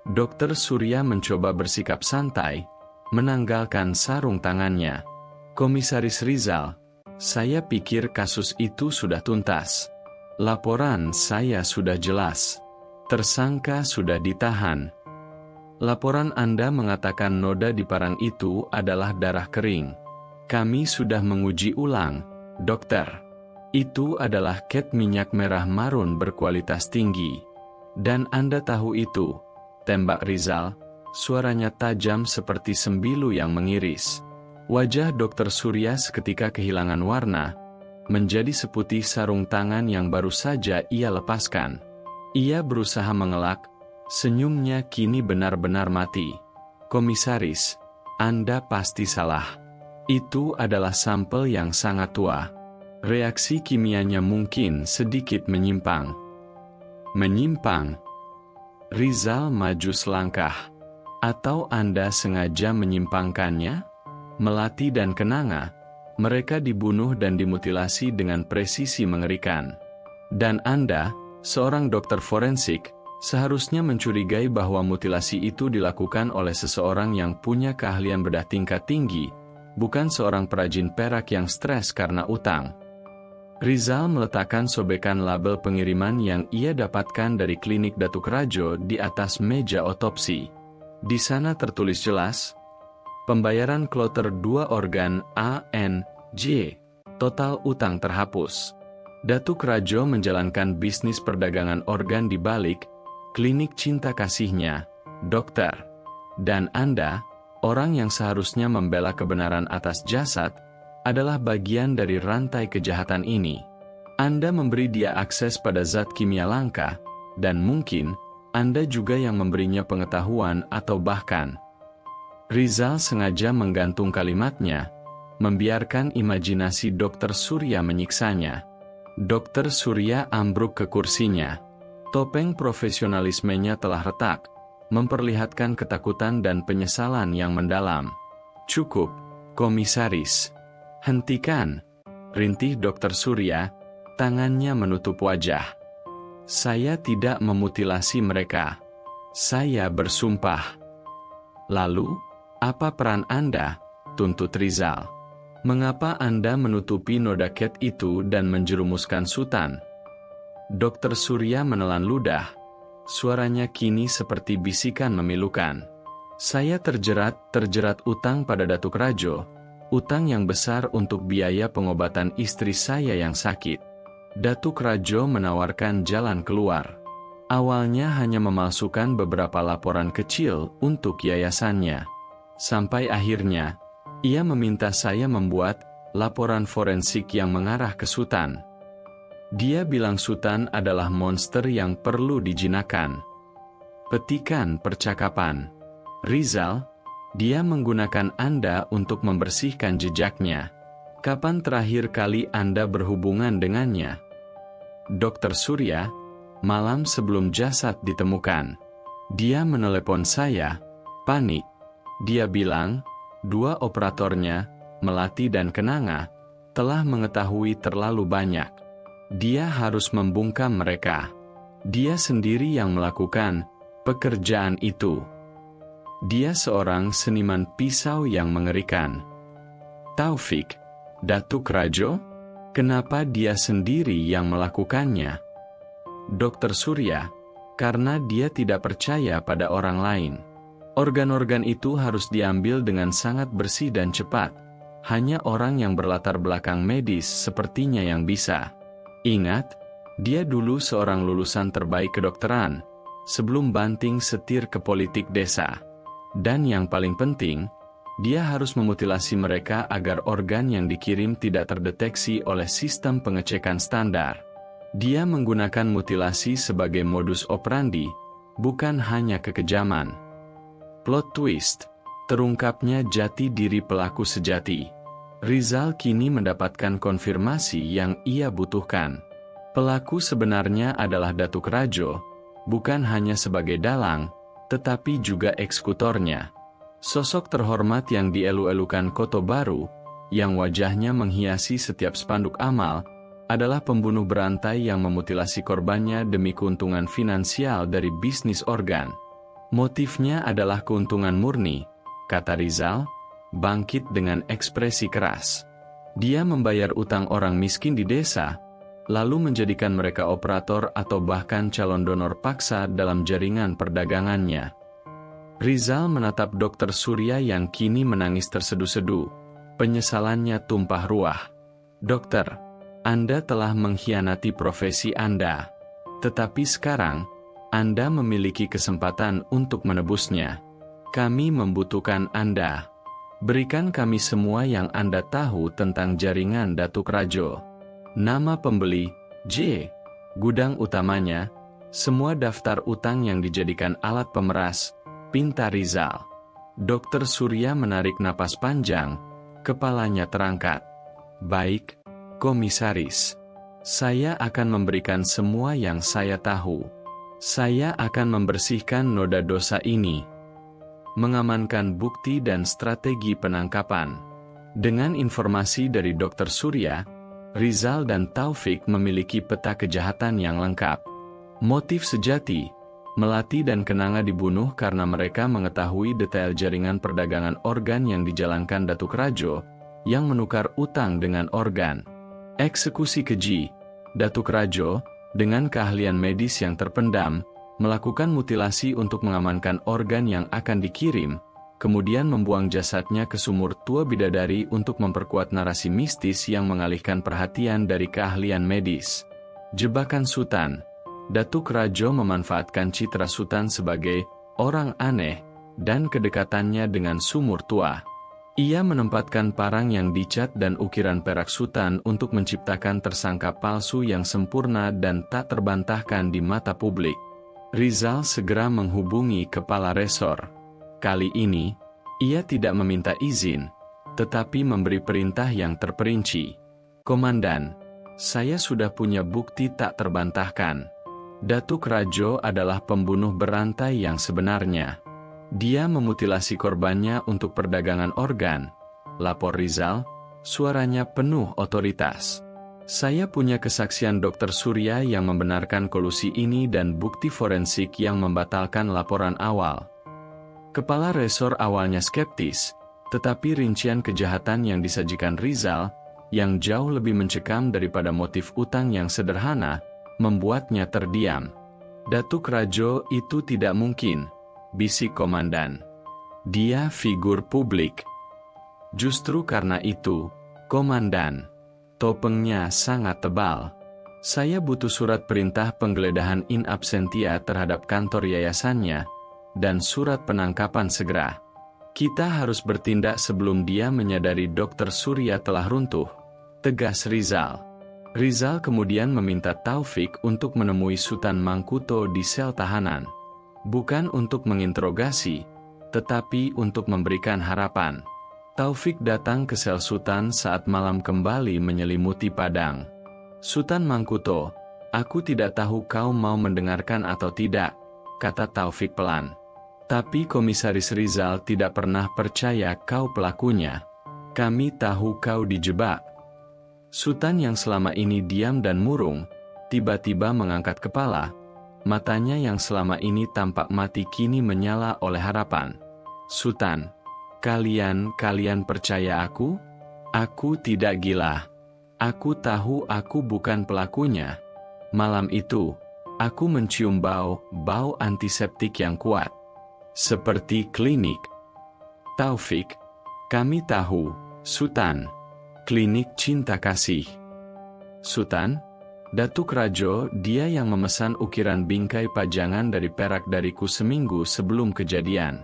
Speaker 1: Dr. Surya mencoba bersikap santai, menanggalkan sarung tangannya. "Komisaris Rizal, saya pikir kasus itu sudah tuntas. Laporan saya sudah jelas. Tersangka sudah ditahan. Laporan Anda mengatakan noda di parang itu adalah darah kering. Kami sudah menguji ulang, dokter. Itu adalah cat minyak merah marun berkualitas tinggi. Dan Anda tahu itu," tembak Rizal, suaranya tajam seperti sembilu yang mengiris. Wajah Dr. Surya seketika kehilangan warna, menjadi seputih sarung tangan yang baru saja ia lepaskan. Ia berusaha mengelak, senyumnya kini benar-benar mati. "Komisaris, Anda pasti salah. Itu adalah sampel yang sangat tua. Reaksi kimianya mungkin sedikit menyimpang." "Menyimpang?" Rizal maju selangkah. "Atau Anda sengaja menyimpangkannya?" Melati dan Kenanga, mereka dibunuh dan dimutilasi dengan presisi mengerikan. Dan Anda, seorang dokter forensik, seharusnya mencurigai bahwa mutilasi itu dilakukan oleh seseorang yang punya keahlian bedah tingkat tinggi, bukan seorang perajin perak yang stres karena utang. Rizal meletakkan sobekan label pengiriman yang ia dapatkan dari klinik Datuk Rajo di atas meja otopsi. Di sana tertulis jelas, "Pembayaran kloter 2 organ A.N.J. Total utang terhapus. Datuk Rajo menjalankan bisnis perdagangan organ di balik klinik cinta kasihnya, dokter. Dan Anda, orang yang seharusnya membela kebenaran atas jasad, adalah bagian dari rantai kejahatan ini. Anda memberi dia akses pada zat kimia langka, dan mungkin Anda juga yang memberinya pengetahuan atau bahkan..." Rizal sengaja menggantung kalimatnya, membiarkan imajinasi Dr. Surya menyiksanya. Dr. Surya ambruk ke kursinya. Topeng profesionalismenya telah retak, memperlihatkan ketakutan dan penyesalan yang mendalam. "Cukup, komisaris. Hentikan," rintih Dr. Surya, tangannya menutup wajah. "Saya tidak memutilasi mereka. Saya bersumpah." "Lalu, apa peran Anda?" tuntut Rizal. "Mengapa Anda menutupi noda cat itu dan menjerumuskan Sutan?" Dr. Surya menelan ludah. Suaranya kini seperti bisikan memilukan. Saya terjerat utang pada Datuk Rajo, utang yang besar untuk biaya pengobatan istri saya yang sakit. Datuk Rajo menawarkan jalan keluar. Awalnya hanya memalsukan beberapa laporan kecil untuk yayasannya. Sampai akhirnya, ia meminta saya membuat laporan forensik yang mengarah ke Sutan. Dia bilang Sutan adalah monster yang perlu dijinakkan. Petikan percakapan. Rizal, dia menggunakan Anda untuk membersihkan jejaknya. Kapan terakhir kali Anda berhubungan dengannya? Dr. Surya, malam sebelum jasad ditemukan. Dia menelepon saya, panik. Dia bilang, 2 operatornya, Melati dan Kenanga, telah mengetahui terlalu banyak. Dia harus membungkam mereka. Dia sendiri yang melakukan pekerjaan itu. Dia seorang seniman pisau yang mengerikan. Taufik, Datuk Rajo? Kenapa dia sendiri yang melakukannya? Dr. Surya, karena dia tidak percaya pada orang lain. Organ-organ itu harus diambil dengan sangat bersih dan cepat. Hanya orang yang berlatar belakang medis sepertinya yang bisa. Ingat, dia dulu seorang lulusan terbaik kedokteran, sebelum banting setir ke politik desa. Dan yang paling penting, dia harus memutilasi mereka agar organ yang dikirim tidak terdeteksi oleh sistem pengecekan standar. Dia menggunakan mutilasi sebagai modus operandi, bukan hanya kekejaman. Plot twist, terungkapnya jati diri pelaku sejati. Rizal kini mendapatkan konfirmasi yang ia butuhkan. Pelaku sebenarnya adalah Datuk Rajo, bukan hanya sebagai dalang, tetapi juga eksekutornya. Sosok terhormat yang dielu-elukan Koto Baru, yang wajahnya menghiasi setiap spanduk amal, adalah pembunuh berantai yang memutilasi korbannya demi keuntungan finansial dari bisnis organ. Motifnya adalah keuntungan murni, kata Rizal, bangkit dengan ekspresi keras. Dia membayar utang orang miskin di desa, lalu menjadikan mereka operator atau bahkan calon donor paksa dalam jaringan perdagangannya. Rizal menatap Dr. Surya yang kini menangis terseduh-seduh. Penyesalannya tumpah ruah. Dokter, Anda telah mengkhianati profesi Anda. Tetapi sekarang, Anda memiliki kesempatan untuk menebusnya. Kami membutuhkan Anda. Berikan kami semua yang Anda tahu tentang jaringan Datuk Rajo. Nama pembeli, J. Gudang utamanya, semua daftar utang yang dijadikan alat pemeras, pinta Rizal. Dr. Surya menarik napas panjang, kepalanya terangkat. Baik, komisaris. Saya akan memberikan semua yang saya tahu. Saya akan membersihkan noda dosa ini. Mengamankan bukti dan strategi penangkapan. Dengan informasi dari Dr. Surya, Rizal dan Taufik memiliki peta kejahatan yang lengkap. Motif sejati, Melati dan Kenanga dibunuh karena mereka mengetahui detail jaringan perdagangan organ yang dijalankan Datuk Rajo, yang menukar utang dengan organ. Eksekusi keji, Datuk Rajo, dengan keahlian medis yang terpendam, melakukan mutilasi untuk mengamankan organ yang akan dikirim, kemudian membuang jasadnya ke sumur tua bidadari untuk memperkuat narasi mistis yang mengalihkan perhatian dari keahlian medis. Jebakan Sutan, Datuk Rajo memanfaatkan citra Sutan sebagai orang aneh dan kedekatannya dengan sumur tua. Ia menempatkan parang yang dicat dan ukiran perak Sutan untuk menciptakan tersangka palsu yang sempurna dan tak terbantahkan di mata publik. Rizal segera menghubungi kepala resor. Kali ini, ia tidak meminta izin, tetapi memberi perintah yang terperinci. Komandan, saya sudah punya bukti tak terbantahkan. Datuk Rajo adalah pembunuh berantai yang sebenarnya. Dia memutilasi korbannya untuk perdagangan organ. Lapor Rizal, suaranya penuh otoritas. Saya punya kesaksian Dr. Surya yang membenarkan kolusi ini dan bukti forensik yang membatalkan laporan awal. Kepala resor awalnya skeptis, tetapi rincian kejahatan yang disajikan Rizal, yang jauh lebih mencekam daripada motif utang yang sederhana, membuatnya terdiam. Datuk Rajo itu tidak mungkin, bisik komandan. Dia figur publik. Justru karena itu, komandan, topengnya sangat tebal. Saya butuh surat perintah penggeledahan in absentia terhadap kantor yayasannya, dan surat penangkapan segera. Kita harus bertindak sebelum dia menyadari Dr. Surya telah runtuh, tegas Rizal. Rizal kemudian meminta Taufik untuk menemui Sutan Mangkuto di sel tahanan. Bukan untuk menginterogasi, tetapi untuk memberikan harapan. Taufik datang ke sel Sutan saat malam kembali menyelimuti padang. Sutan Mangkuto, aku tidak tahu kau mau mendengarkan atau tidak, kata Taufik pelan. Tapi Komisaris Rizal tidak pernah percaya kau pelakunya. Kami tahu kau dijebak. Sutan yang selama ini diam dan murung, tiba-tiba mengangkat kepala. Matanya yang selama ini tampak mati kini menyala oleh harapan. Sutan, kalian percaya aku? Aku tidak gila. Aku tahu aku bukan pelakunya. Malam itu, aku mencium bau antiseptik yang kuat. Seperti klinik. Taufik, kami tahu, Sutan. Klinik cinta kasih. Sutan, Datuk Rajo, dia yang memesan ukiran bingkai pajangan dari perak dariku seminggu sebelum kejadian.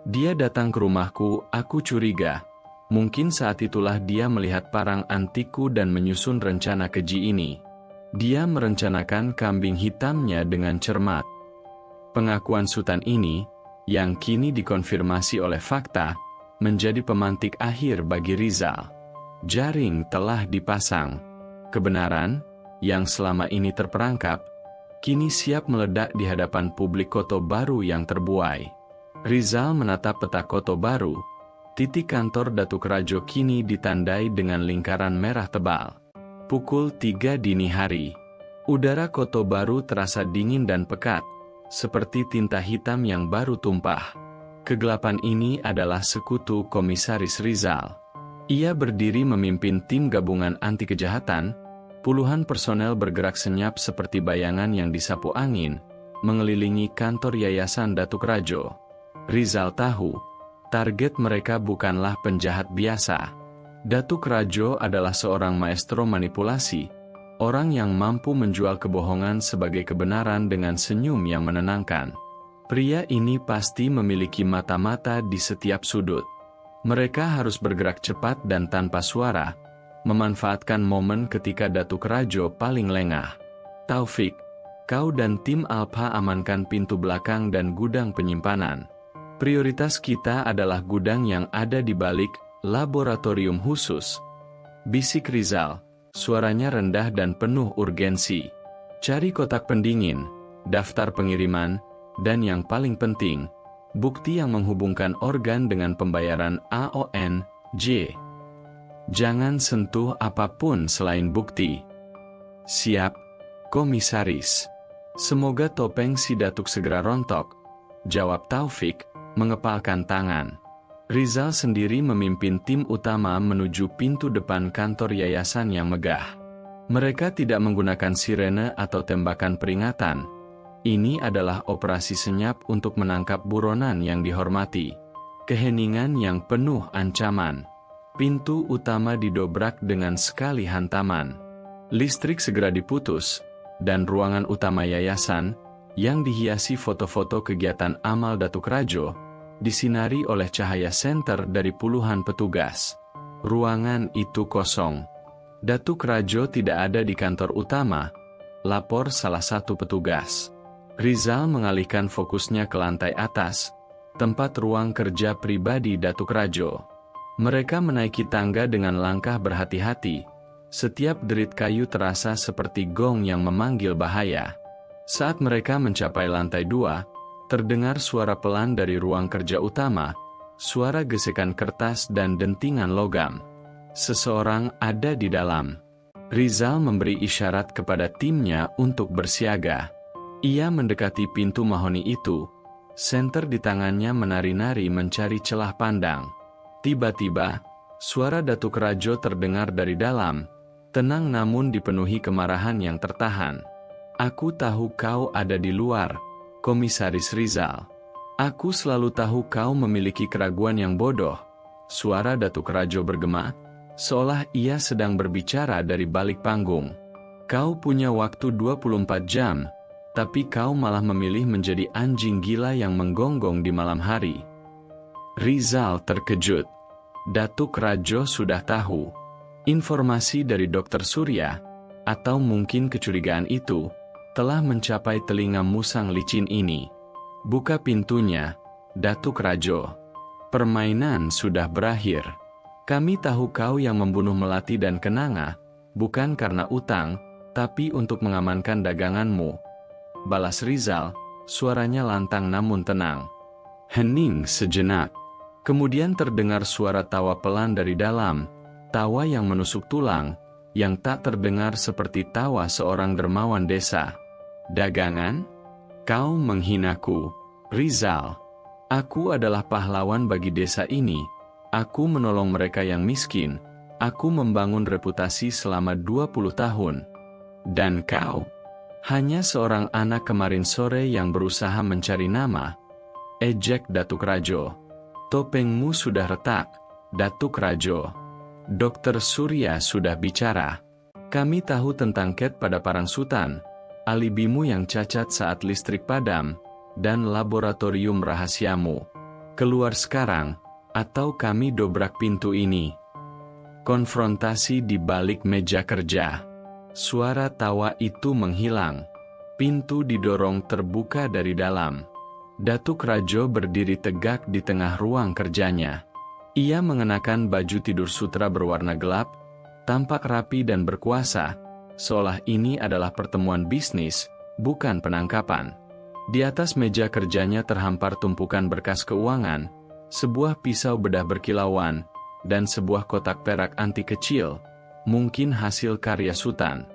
Speaker 1: Dia datang ke rumahku, aku curiga. Mungkin saat itulah dia melihat parang antikku dan menyusun rencana keji ini. Dia merencanakan kambing hitamnya dengan cermat. Pengakuan Sutan ini, yang kini dikonfirmasi oleh fakta, menjadi pemantik akhir bagi Rizal. Jaring telah dipasang. Kebenaran, yang selama ini terperangkap, kini siap meledak di hadapan publik Kota Baru yang terbuai. Rizal menatap peta Kota Baru. Titik kantor Datuk Rajo kini ditandai dengan lingkaran merah tebal. Pukul 3 dini hari. Udara Kota Baru terasa dingin dan pekat, seperti tinta hitam yang baru tumpah. Kegelapan ini adalah sekutu Komisaris Rizal. Ia berdiri memimpin tim gabungan anti kejahatan. Puluhan personel bergerak senyap seperti bayangan yang disapu angin, mengelilingi kantor yayasan Datuk Rajo. Rizal tahu, target mereka bukanlah penjahat biasa. Datuk Rajo adalah seorang maestro manipulasi, orang yang mampu menjual kebohongan sebagai kebenaran dengan senyum yang menenangkan. Pria ini pasti memiliki mata-mata di setiap sudut. Mereka harus bergerak cepat dan tanpa suara, memanfaatkan momen ketika Datuk Rajo paling lengah. Taufik, kau dan tim Alpha amankan pintu belakang dan gudang penyimpanan. Prioritas kita adalah gudang yang ada di balik laboratorium khusus. Bisik Rizal, suaranya rendah dan penuh urgensi. Cari kotak pendingin, daftar pengiriman, dan yang paling penting, bukti yang menghubungkan organ dengan pembayaran AONJ. Jangan sentuh apapun selain bukti. Siap, Komisaris. Semoga topeng si Datuk segera rontok, jawab Taufik, mengepalkan tangan. Rizal sendiri memimpin tim utama menuju pintu depan kantor yayasan yang megah. Mereka tidak menggunakan sirene atau tembakan peringatan. Ini adalah operasi senyap untuk menangkap buronan yang dihormati. Keheningan yang penuh ancaman. Pintu utama didobrak dengan sekali hantaman. Listrik segera diputus, dan ruangan utama yayasan, yang dihiasi foto-foto kegiatan amal Datuk Rajo, disinari oleh cahaya senter dari puluhan petugas. Ruangan itu kosong. Datuk Rajo tidak ada di kantor utama, lapor salah satu petugas. Rizal mengalihkan fokusnya ke lantai atas, tempat ruang kerja pribadi Datuk Rajo. Mereka menaiki tangga dengan langkah berhati-hati. Setiap derit kayu terasa seperti gong yang memanggil bahaya. Saat mereka mencapai lantai 2, terdengar suara pelan dari ruang kerja utama, suara gesekan kertas dan dentingan logam. Seseorang ada di dalam. Rizal memberi isyarat kepada timnya untuk bersiaga. Ia mendekati pintu mahoni itu, senter di tangannya menari-nari mencari celah pandang. Tiba-tiba, suara Datuk Rajo terdengar dari dalam, tenang namun dipenuhi kemarahan yang tertahan. Aku tahu kau ada di luar, Komisaris Rizal. Aku selalu tahu kau memiliki keraguan yang bodoh. Suara Datuk Rajo bergema, seolah ia sedang berbicara dari balik panggung. Kau punya waktu 24 jam, tapi kau malah memilih menjadi anjing gila yang menggonggong di malam hari. Rizal terkejut. Datuk Rajo sudah tahu. Informasi dari Dr. Surya, atau mungkin kecurigaan itu, telah mencapai telinga musang licin ini. Buka pintunya, Datuk Rajo. Permainan sudah berakhir. Kami tahu kau yang membunuh Melati dan Kenanga, bukan karena utang, tapi untuk mengamankan daganganmu. Balas Rizal, suaranya lantang namun tenang. Hening sejenak. Kemudian terdengar suara tawa pelan dari dalam, tawa yang menusuk tulang, yang tak terdengar seperti tawa seorang dermawan desa. Dagangan? Kau menghinaku, Rizal. Aku adalah pahlawan bagi desa ini. Aku menolong mereka yang miskin. Aku membangun reputasi selama 20 tahun. Dan kau? Hanya seorang anak kemarin sore yang berusaha mencari nama. Ejek Datuk Rajo. Topengmu sudah retak, Datuk Rajo. Dr. Surya sudah bicara. Kami tahu tentang Ket pada Parangsutan, alibimu yang cacat saat listrik padam, dan laboratorium rahasiamu. Keluar sekarang, atau kami dobrak pintu ini. Konfrontasi di balik meja kerja. Suara tawa itu menghilang. Pintu didorong terbuka dari dalam. Datuk Rajo berdiri tegak di tengah ruang kerjanya. Ia mengenakan baju tidur sutra berwarna gelap, tampak rapi dan berkuasa, seolah ini adalah pertemuan bisnis, bukan penangkapan. Di atas meja kerjanya terhampar tumpukan berkas keuangan, sebuah pisau bedah berkilauan, dan sebuah kotak perak antik kecil, mungkin hasil karya Sutan.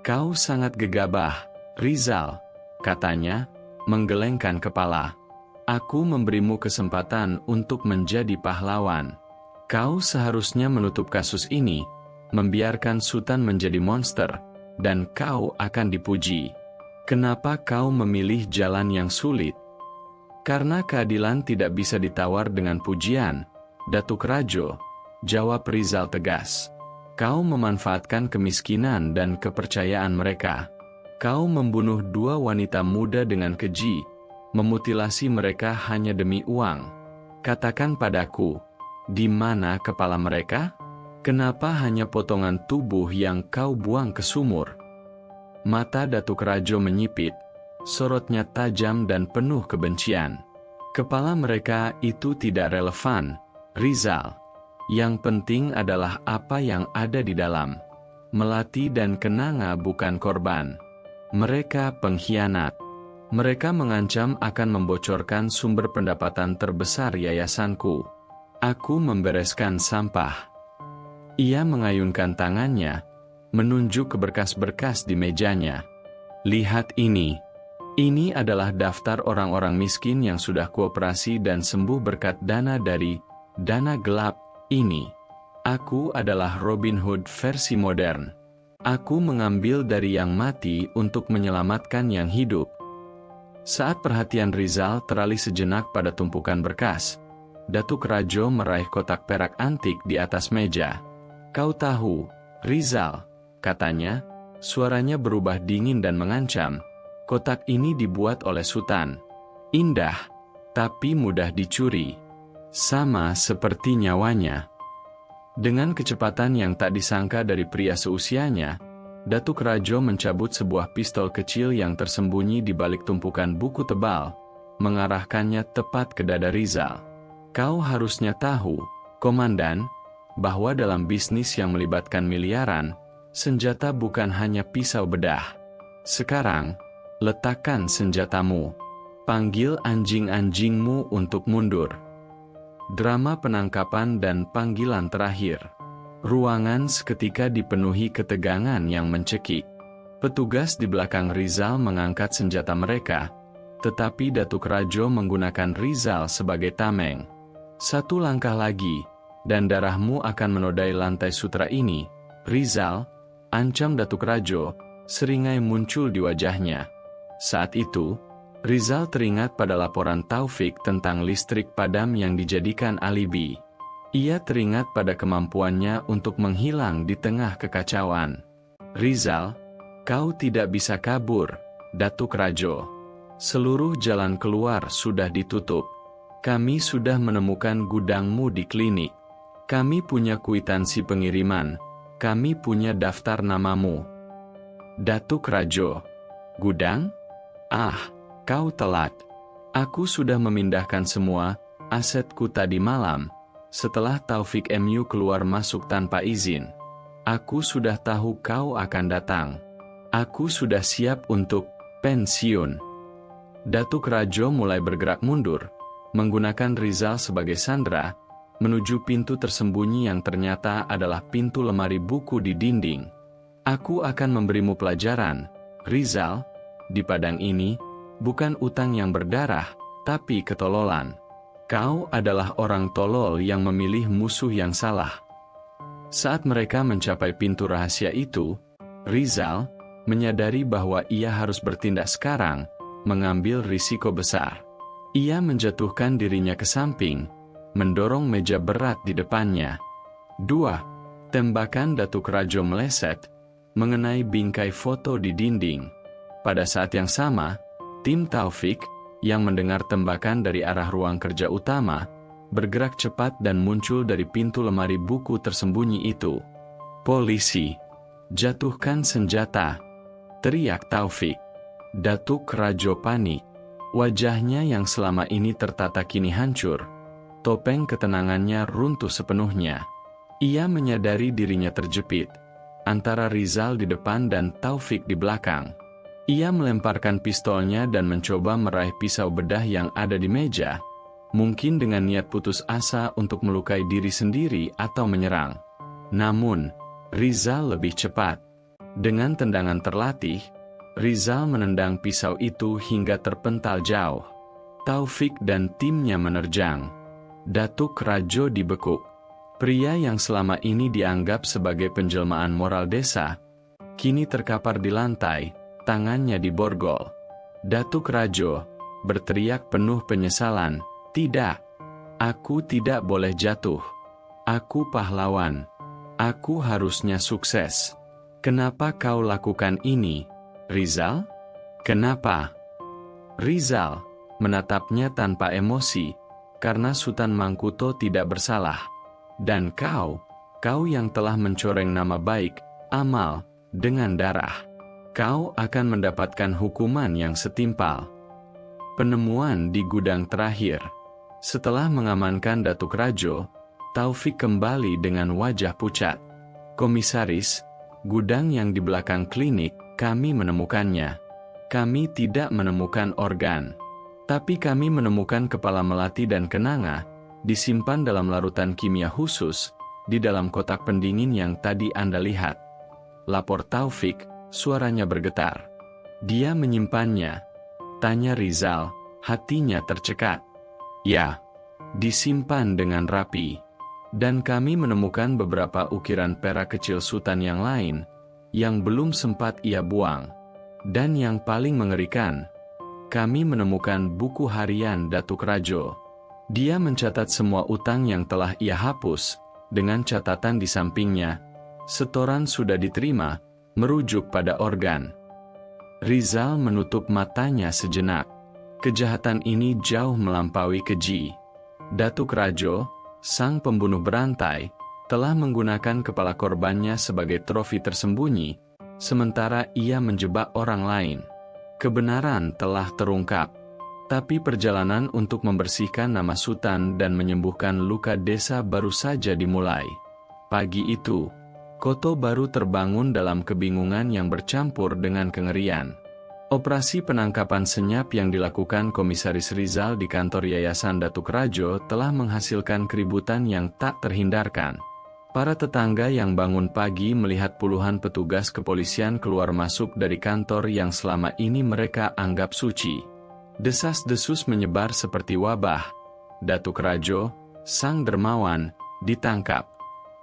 Speaker 1: Kau sangat gegabah, Rizal, katanya, menggelengkan kepala. Aku memberimu kesempatan untuk menjadi pahlawan. Kau seharusnya menutup kasus ini, membiarkan Sutan menjadi monster, dan kau akan dipuji. Kenapa kau memilih jalan yang sulit? Karena keadilan tidak bisa ditawar dengan pujian, Datuk Rajo, jawab Rizal tegas. Kau memanfaatkan kemiskinan dan kepercayaan mereka. Kau membunuh 2 wanita muda dengan keji, memutilasi mereka hanya demi uang. Katakan padaku, di mana kepala mereka? Kenapa hanya potongan tubuh yang kau buang ke sumur? Mata Datuk Rajo menyipit, sorotnya tajam dan penuh kebencian. Kepala mereka itu tidak relevan, Rizal. Yang penting adalah apa yang ada di dalam. Melati dan Kenanga bukan korban. Mereka pengkhianat. Mereka mengancam akan membocorkan sumber pendapatan terbesar yayasanku. Aku membereskan sampah. Ia mengayunkan tangannya, menunjuk ke berkas-berkas di mejanya. Lihat ini. Ini adalah daftar orang-orang miskin yang sudah kooperasi dan sembuh berkat dana dari dana gelap ini. Aku adalah Robin Hood versi modern. Aku mengambil dari yang mati untuk menyelamatkan yang hidup. Saat perhatian Rizal teralih sejenak pada tumpukan berkas, Datuk Rajo meraih kotak perak antik di atas meja. Kau tahu, Rizal, katanya, suaranya berubah dingin dan mengancam. Kotak ini dibuat oleh Sutan. Indah, tapi mudah dicuri. Sama seperti nyawanya. Dengan kecepatan yang tak disangka dari pria seusianya, Datuk Rajo mencabut sebuah pistol kecil yang tersembunyi di balik tumpukan buku tebal, mengarahkannya tepat ke dada Rizal. Kau harusnya tahu, Komandan, bahwa dalam bisnis yang melibatkan miliaran, senjata bukan hanya pisau bedah. Sekarang, letakkan senjatamu. Panggil anjing-anjingmu untuk mundur. Drama penangkapan dan panggilan terakhir. Ruangan seketika dipenuhi ketegangan yang mencekik. Petugas di belakang Rizal mengangkat senjata mereka, tetapi Datuk Rajo menggunakan Rizal sebagai tameng. 1 langkah lagi, dan darahmu akan menodai lantai sutra ini, Rizal, ancam Datuk Rajo, Seringai muncul di wajahnya. Saat itu, Rizal teringat pada laporan Taufik tentang listrik padam yang dijadikan alibi. Ia teringat pada kemampuannya untuk menghilang di tengah kekacauan. Rizal, kau tidak bisa kabur, Datuk Rajo. Seluruh jalan keluar sudah ditutup. Kami sudah menemukan gudangmu di klinik. Kami punya kwitansi pengiriman. Kami punya daftar namamu. Datuk Rajo. Gudang? Ah, kau telat. Aku sudah memindahkan semua asetku tadi malam, setelah Taufik MU keluar masuk tanpa izin. Aku sudah tahu kau akan datang. Aku sudah siap untuk pensiun. Datuk Rajo mulai bergerak mundur, menggunakan Rizal sebagai sandera, menuju pintu tersembunyi yang ternyata adalah pintu lemari buku di dinding. Aku akan memberimu pelajaran, Rizal. Di padang ini, bukan utang yang berdarah, tapi ketololan. Kau adalah orang tolol yang memilih musuh yang salah. Saat mereka mencapai pintu rahasia itu, Rizal menyadari bahwa ia harus bertindak sekarang, mengambil risiko besar. Ia menjatuhkan dirinya ke samping, mendorong meja berat di depannya. 2. Tembakan Datuk Rajo meleset, mengenai bingkai foto di dinding. Pada saat yang sama, tim Taufik, yang mendengar tembakan dari arah ruang kerja utama, bergerak cepat dan muncul dari pintu lemari buku tersembunyi itu. Polisi! Jatuhkan senjata! Teriak Taufik. Datuk Rajo panik. Wajahnya yang selama ini tertata kini hancur. Topeng ketenangannya runtuh sepenuhnya. Ia menyadari dirinya terjepit antara Rizal di depan dan Taufik di belakang. Ia melemparkan pistolnya dan mencoba meraih pisau bedah yang ada di meja, mungkin dengan niat putus asa untuk melukai diri sendiri atau menyerang. Namun, Rizal lebih cepat. Dengan tendangan terlatih, Rizal menendang pisau itu hingga terpental jauh. Taufik dan timnya menerjang. Datuk Rajo dibekuk. Pria yang selama ini dianggap sebagai penjelmaan moral desa, kini terkapar di lantai, tangannya diborgol. Datuk Rajo berteriak penuh penyesalan, "Tidak! Aku tidak boleh jatuh. Aku pahlawan. Aku harusnya sukses. Kenapa kau lakukan ini, Rizal? Kenapa?" Rizal menatapnya tanpa emosi, karena Sutan Mangkuto tidak bersalah. Dan kau yang telah mencoreng nama baik, Amal, dengan darah. Kau akan mendapatkan hukuman yang setimpal. Penemuan di gudang terakhir. Setelah mengamankan Datuk Rajo, Taufik kembali dengan wajah pucat. "Komisaris, gudang yang di belakang klinik, kami menemukannya. Kami tidak menemukan organ. Tapi kami menemukan kepala melati dan kenanga, disimpan dalam larutan kimia khusus, di dalam kotak pendingin yang tadi Anda lihat." Lapor Taufik, suaranya bergetar. "Dia menyimpannya?" tanya Rizal, hatinya tercekat. "Ya, disimpan dengan rapi. Dan kami menemukan beberapa ukiran perak kecil Sultan yang lain, yang belum sempat ia buang. Dan yang paling mengerikan, kami menemukan buku harian Datuk Rajo. Dia mencatat semua utang yang telah ia hapus, dengan catatan di sampingnya, setoran sudah diterima, merujuk pada organ." Rizal menutup matanya sejenak. Kejahatan ini jauh melampaui keji. Datuk Rajo, sang pembunuh berantai, telah menggunakan kepala korbannya sebagai trofi tersembunyi, sementara ia menjebak orang lain. Kebenaran telah terungkap. Tapi perjalanan untuk membersihkan nama Sutan dan menyembuhkan luka desa baru saja dimulai. Pagi itu, Koto baru terbangun dalam kebingungan yang bercampur dengan kengerian. Operasi penangkapan senyap yang dilakukan Komisaris Rizal di kantor Yayasan Datuk Rajo telah menghasilkan keributan yang tak terhindarkan. Para tetangga yang bangun pagi melihat puluhan petugas kepolisian keluar masuk dari kantor yang selama ini mereka anggap suci. Desas-desus menyebar seperti wabah. Datuk Rajo, sang dermawan, ditangkap.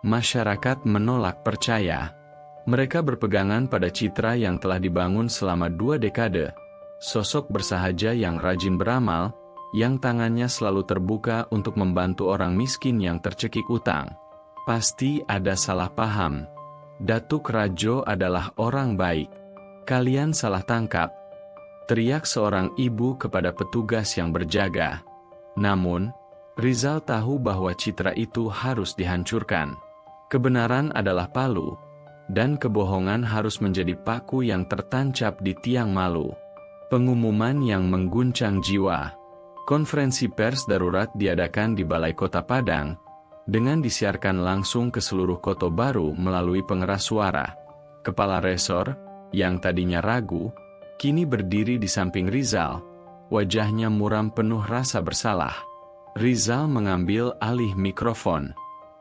Speaker 1: Masyarakat menolak percaya. Mereka berpegangan pada citra yang telah dibangun selama 2 dekade, sosok bersahaja yang rajin beramal, yang tangannya selalu terbuka untuk membantu orang miskin yang tercekik utang. Pasti ada salah paham. Datuk Rajo adalah orang baik. Kalian salah tangkap, teriak seorang ibu kepada petugas yang berjaga. Namun, Rizal tahu bahwa citra itu harus dihancurkan. Kebenaran adalah palu, dan kebohongan harus menjadi paku yang tertancap di tiang malu. Pengumuman yang mengguncang jiwa. Konferensi pers darurat diadakan di Balai Kota Padang, dengan disiarkan langsung ke seluruh Kota Baru melalui pengeras suara. Kepala resor, yang tadinya ragu, kini berdiri di samping Rizal, wajahnya muram penuh rasa bersalah. Rizal mengambil alih mikrofon.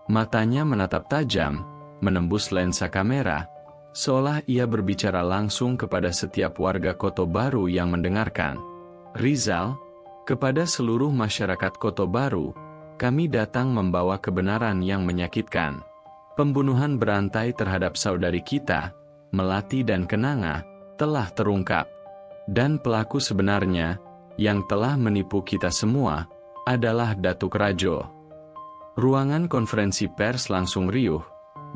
Speaker 1: Matanya menatap tajam, menembus lensa kamera, seolah ia berbicara langsung kepada setiap warga Kota Baru yang mendengarkan. Rizal, kepada seluruh masyarakat Kota Baru, kami datang membawa kebenaran yang menyakitkan. Pembunuhan berantai terhadap saudari kita, Melati dan Kenanga, telah terungkap. Dan pelaku sebenarnya, yang telah menipu kita semua, adalah Datuk Rajo. Ruangan konferensi pers langsung riuh,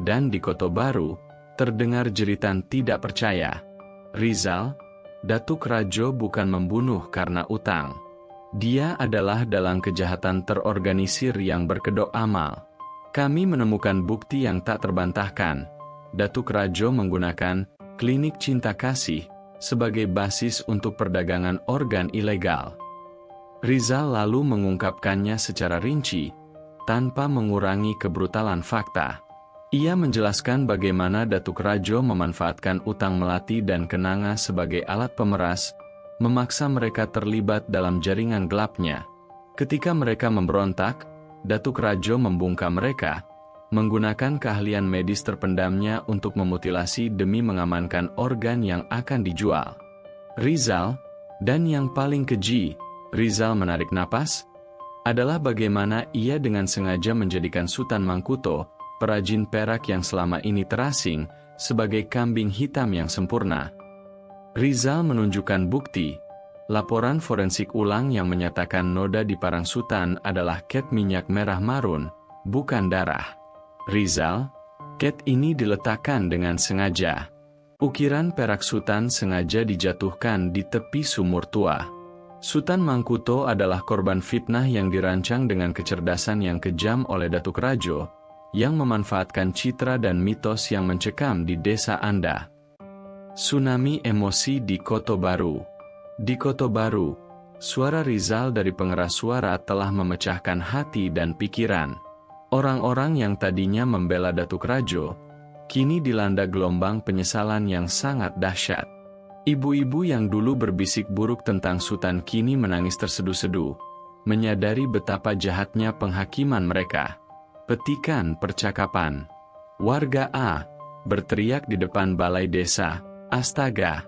Speaker 1: dan di Kota Baru, terdengar jeritan tidak percaya. Rizal, Datuk Rajo bukan membunuh karena utang. Dia adalah dalang kejahatan terorganisir yang berkedok amal. Kami menemukan bukti yang tak terbantahkan. Datuk Rajo menggunakan klinik cinta kasih sebagai basis untuk perdagangan organ ilegal. Rizal lalu mengungkapkannya secara rinci, tanpa mengurangi kebrutalan fakta. Ia menjelaskan bagaimana Datuk Rajo memanfaatkan utang Melati dan Kenanga sebagai alat pemeras, memaksa mereka terlibat dalam jaringan gelapnya. Ketika mereka memberontak, Datuk Rajo membungkam mereka, menggunakan keahlian medis terpendamnya untuk memutilasi demi mengamankan organ yang akan dijual. Rizal, dan yang paling keji, Rizal menarik napas, adalah bagaimana ia dengan sengaja menjadikan Sutan Mangkuto, perajin perak yang selama ini terasing, sebagai kambing hitam yang sempurna. Rizal menunjukkan bukti, laporan forensik ulang yang menyatakan noda di parang Sutan adalah cat minyak merah marun, bukan darah. Rizal, cat ini diletakkan dengan sengaja. Ukiran perak Sutan sengaja dijatuhkan di tepi sumur tua. Sutan Mangkuto adalah korban fitnah yang dirancang dengan kecerdasan yang kejam oleh Datuk Rajo, yang memanfaatkan citra dan mitos yang mencekam di desa Anda. Tsunami emosi di Kota Baru. Di Kota Baru, suara Rizal dari pengeras suara telah memecahkan hati dan pikiran. Orang-orang yang tadinya membela Datuk Rajo, kini dilanda gelombang penyesalan yang sangat dahsyat. Ibu-ibu yang dulu berbisik buruk tentang Sutan kini menangis terseduh-seduh, menyadari betapa jahatnya penghakiman mereka. Petikan percakapan. Warga A berteriak di depan balai desa, "Astaga!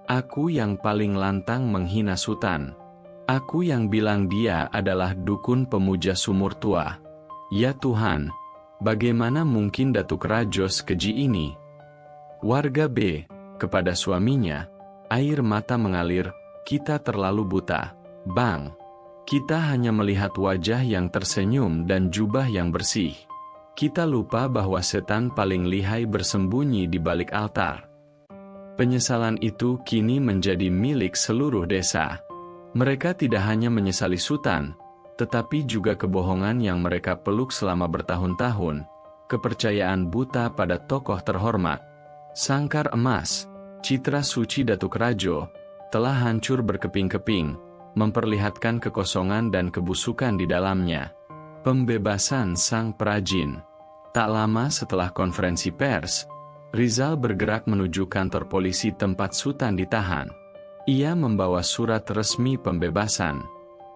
Speaker 1: Aku yang paling lantang menghina Sutan. Aku yang bilang dia adalah dukun pemuja sumur tua. Ya Tuhan, bagaimana mungkin Datuk Rajo sekeji ini?" Warga B, kepada suaminya, air mata mengalir, "Kita terlalu buta, Bang. Kita hanya melihat wajah yang tersenyum dan jubah yang bersih. Kita lupa bahwa setan paling lihai bersembunyi di balik altar." Penyesalan itu kini menjadi milik seluruh desa. Mereka tidak hanya menyesali Sutan, tetapi juga kebohongan yang mereka peluk selama bertahun-tahun, kepercayaan buta pada tokoh terhormat. Sangkar emas, citra suci Datuk Rajo, telah hancur berkeping-keping, memperlihatkan kekosongan dan kebusukan di dalamnya. Pembebasan sang perajin. Tak lama setelah konferensi pers, Rizal bergerak menuju kantor polisi tempat Sutan ditahan. Ia membawa surat resmi pembebasan.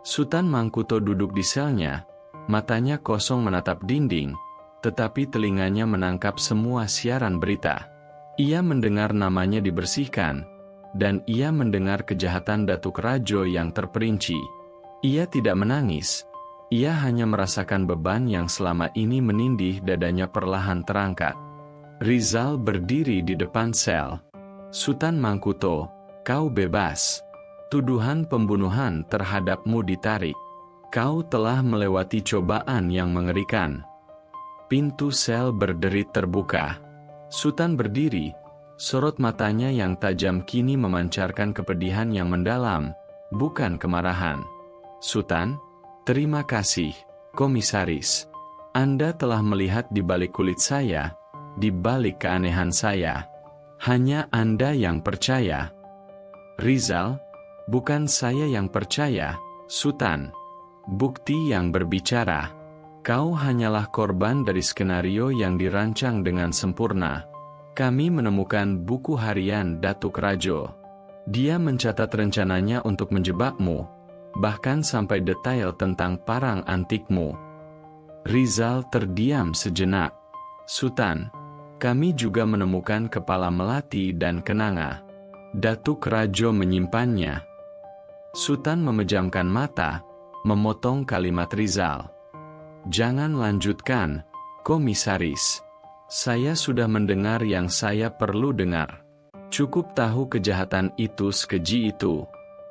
Speaker 1: Sutan Mangkuto duduk di selnya, matanya kosong menatap dinding, tetapi telinganya menangkap semua siaran berita. Ia mendengar namanya dibersihkan, dan ia mendengar kejahatan Datuk Rajo yang terperinci. Ia tidak menangis, ia hanya merasakan beban yang selama ini menindih dadanya perlahan terangkat. Rizal berdiri di depan sel. Sutan Mangkuto, kau bebas. Tuduhan pembunuhan terhadapmu ditarik. Kau telah melewati cobaan yang mengerikan. Pintu sel berderit terbuka. Sutan berdiri, sorot matanya yang tajam kini memancarkan kepedihan yang mendalam, bukan kemarahan. Sutan, terima kasih, komisaris. Anda telah melihat di balik kulit saya, di balik keanehan saya. Hanya Anda yang percaya. Rizal, bukan saya yang percaya, Sutan. Bukti yang berbicara. Kau hanyalah korban dari skenario yang dirancang dengan sempurna. Kami menemukan buku harian Datuk Rajo. Dia mencatat rencananya untuk menjebakmu, bahkan sampai detail tentang parang antikmu. Rizal terdiam sejenak. Sutan, kami juga menemukan kepala melati dan kenanga. Datuk Rajo menyimpannya. Sutan memejamkan mata, memotong kalimat Rizal. Jangan lanjutkan, komisaris. Saya sudah mendengar yang saya perlu dengar. Cukup tahu kejahatan itu sekeji itu.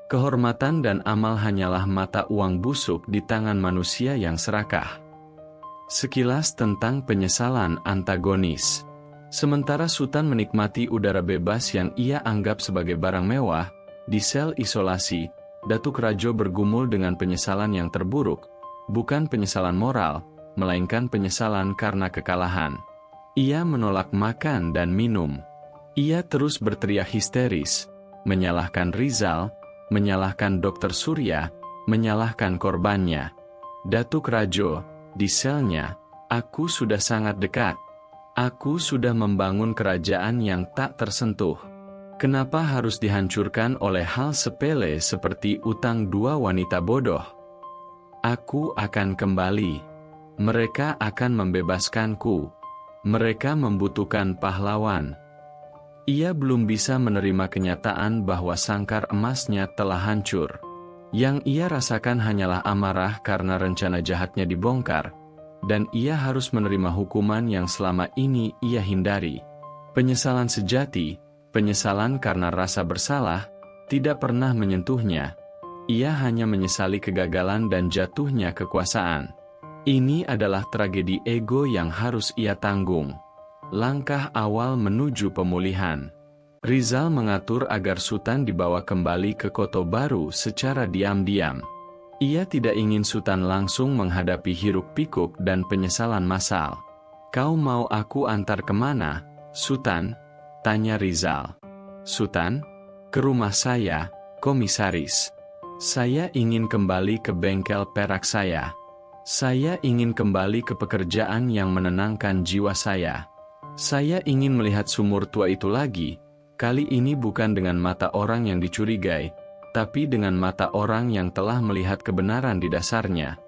Speaker 1: Kehormatan dan amal hanyalah mata uang busuk di tangan manusia yang serakah. Sekilas tentang penyesalan antagonis. Sementara Sutan menikmati udara bebas yang ia anggap sebagai barang mewah, di sel isolasi, Datuk Rajo bergumul dengan penyesalan yang terburuk, bukan penyesalan moral, melainkan penyesalan karena kekalahan. Ia menolak makan dan minum. Ia terus berteriak histeris, menyalahkan Rizal, menyalahkan Dr. Surya, menyalahkan korbannya. Datuk Rajo, di selnya, aku sudah sangat dekat. Aku sudah membangun kerajaan yang tak tersentuh. Kenapa harus dihancurkan oleh hal sepele seperti utang dua wanita bodoh? Aku akan kembali. Mereka akan membebaskanku. Mereka membutuhkan pahlawan. Ia belum bisa menerima kenyataan bahwa sangkar emasnya telah hancur. Yang ia rasakan hanyalah amarah karena rencana jahatnya dibongkar, dan ia harus menerima hukuman yang selama ini ia hindari. Penyesalan sejati, penyesalan karena rasa bersalah, tidak pernah menyentuhnya. Ia hanya menyesali kegagalan dan jatuhnya kekuasaan. Ini adalah tragedi ego yang harus ia tanggung. Langkah awal menuju pemulihan. Rizal mengatur agar Sutan dibawa kembali ke Kota Baru secara diam-diam. Ia tidak ingin Sutan langsung menghadapi hiruk-pikuk dan penyesalan massal. Kau mau aku antar kemana, Sutan? Tanya Rizal. Sutan, ke rumah saya, komisaris. Saya ingin kembali ke bengkel perak saya. Saya ingin kembali ke pekerjaan yang menenangkan jiwa saya. Saya ingin melihat sumur tua itu lagi, kali ini bukan dengan mata orang yang dicurigai, tapi dengan mata orang yang telah melihat kebenaran di dasarnya.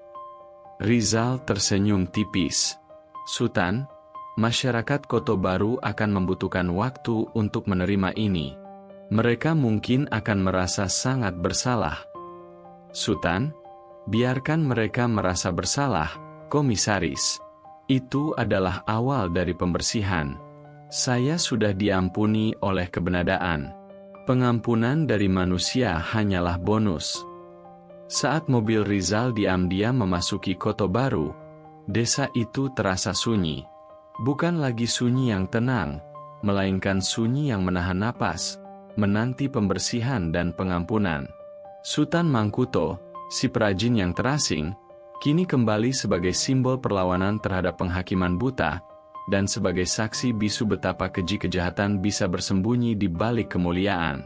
Speaker 1: Rizal tersenyum tipis. Sutan, masyarakat Kota Baru akan membutuhkan waktu untuk menerima ini. Mereka mungkin akan merasa sangat bersalah. Sutan, biarkan mereka merasa bersalah, komisaris. Itu adalah awal dari pembersihan. Saya sudah diampuni oleh kebenaran. Pengampunan dari manusia hanyalah bonus. Saat mobil Rizal diam-diam memasuki Kota Baru, desa itu terasa sunyi. Bukan lagi sunyi yang tenang, melainkan sunyi yang menahan napas, menanti pembersihan dan pengampunan. Sutan Mangkuto, si perajin yang terasing, kini kembali sebagai simbol perlawanan terhadap penghakiman buta, dan sebagai saksi bisu betapa keji kejahatan bisa bersembunyi di balik kemuliaan.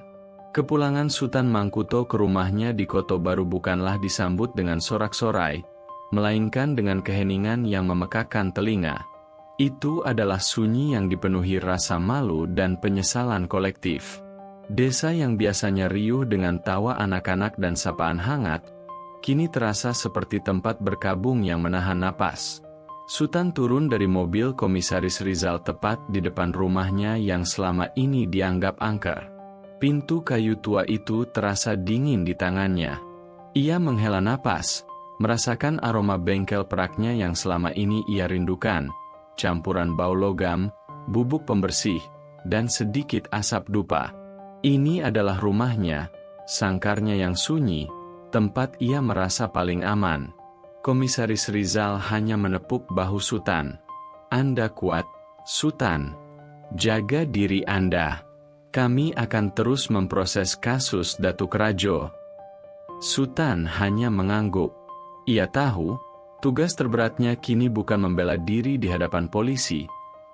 Speaker 1: Kepulangan Sutan Mangkuto ke rumahnya di Kota Baru bukanlah disambut dengan sorak-sorai, melainkan dengan keheningan yang memekakan telinga. Itu adalah sunyi yang dipenuhi rasa malu dan penyesalan kolektif. Desa yang biasanya riuh dengan tawa anak-anak dan sapaan hangat, kini terasa seperti tempat berkabung yang menahan napas. Sutan turun dari mobil komisaris Rizal tepat di depan rumahnya yang selama ini dianggap angker. Pintu kayu tua itu terasa dingin di tangannya. Ia menghela napas, merasakan aroma bengkel peraknya yang selama ini ia rindukan, campuran bau logam, bubuk pembersih, dan sedikit asap dupa. Ini adalah rumahnya, sangkarnya yang sunyi, tempat ia merasa paling aman. Komisaris Rizal hanya menepuk bahu Sutan. Anda kuat, Sutan. Jaga diri Anda. Kami akan terus memproses kasus Datuk Rajo. Sutan hanya mengangguk. Ia tahu, tugas terberatnya kini bukan membela diri di hadapan polisi,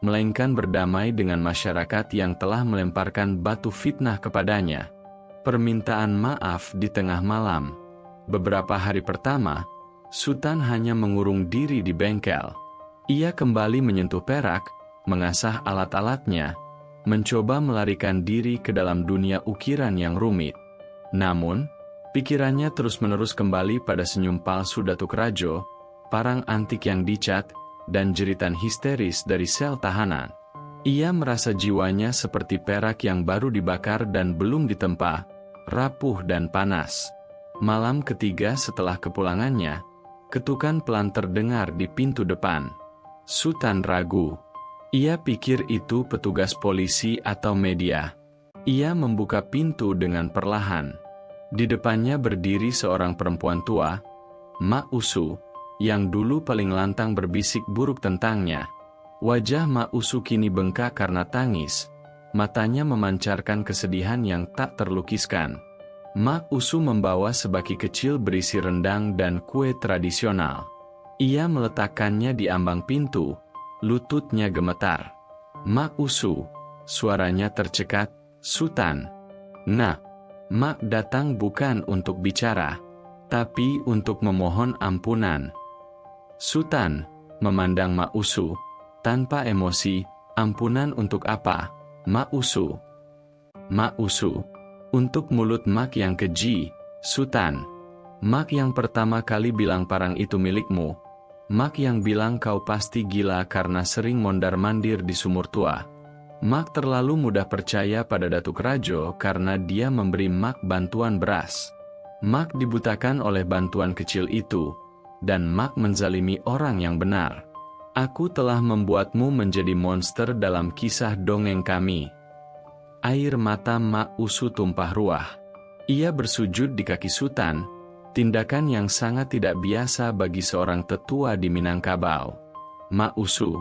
Speaker 1: melainkan berdamai dengan masyarakat yang telah melemparkan batu fitnah kepadanya. Permintaan maaf di tengah malam. Beberapa hari pertama, Sutan hanya mengurung diri di bengkel. Ia kembali menyentuh perak, mengasah alat-alatnya, mencoba melarikan diri ke dalam dunia ukiran yang rumit. Namun, pikirannya terus-menerus kembali pada senyum palsu Datuk Rajo, parang antik yang dicat, dan jeritan histeris dari sel tahanan. Ia merasa jiwanya seperti perak yang baru dibakar dan belum ditempa, rapuh dan panas. Malam ketiga setelah kepulangannya, ketukan pelan terdengar di pintu depan. Sutan ragu. Ia pikir itu petugas polisi atau media. Ia membuka pintu dengan perlahan. Di depannya berdiri seorang perempuan tua, Mak Usu, yang dulu paling lantang berbisik buruk tentangnya. Wajah Mak Usu kini bengkak karena tangis. Matanya memancarkan kesedihan yang tak terlukiskan. Mak Usu membawa sebaki kecil berisi rendang dan kue tradisional. Ia meletakkannya di ambang pintu, lututnya gemetar. Mak Usu, suaranya tercekat, Sutan. Nah, Mak datang bukan untuk bicara, tapi untuk memohon ampunan. Sutan memandang Mak Usu, tanpa emosi, ampunan untuk apa, Mak Usu? Mak Usu, untuk mulut Mak yang keji, Sutan. Mak yang pertama kali bilang parang itu milikmu. Mak yang bilang kau pasti gila karena sering mondar-mandir di sumur tua. Mak terlalu mudah percaya pada Datuk Rajo karena dia memberi Mak bantuan beras. Mak dibutakan oleh bantuan kecil itu, dan Mak menzalimi orang yang benar. Aku telah membuatmu menjadi monster dalam kisah dongeng kami. Air mata Mak Usu tumpah ruah. Ia bersujud di kaki Sutan, tindakan yang sangat tidak biasa bagi seorang tetua di Minangkabau. Mak Usu,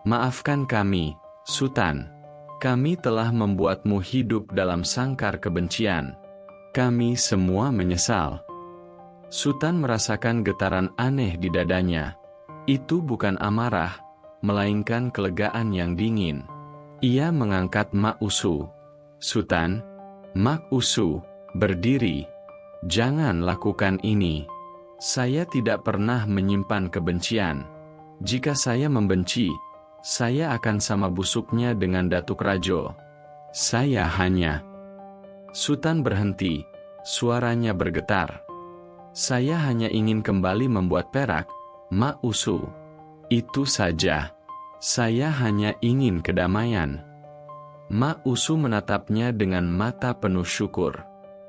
Speaker 1: maafkan kami, Sutan. Kami telah membuatmu hidup dalam sangkar kebencian. Kami semua menyesal. Sutan merasakan getaran aneh di dadanya. Itu bukan amarah, melainkan kelegaan yang dingin. Ia mengangkat Mak Usu. Sutan, Mak Usu, berdiri. Jangan lakukan ini. Saya tidak pernah menyimpan kebencian. Jika saya membenci, saya akan sama busuknya dengan Datuk Rajo. Saya hanya... Sutan berhenti, suaranya bergetar. Saya hanya ingin kembali membuat perak, Mak Usu. Itu saja. Saya hanya ingin kedamaian. Mak Usu menatapnya dengan mata penuh syukur.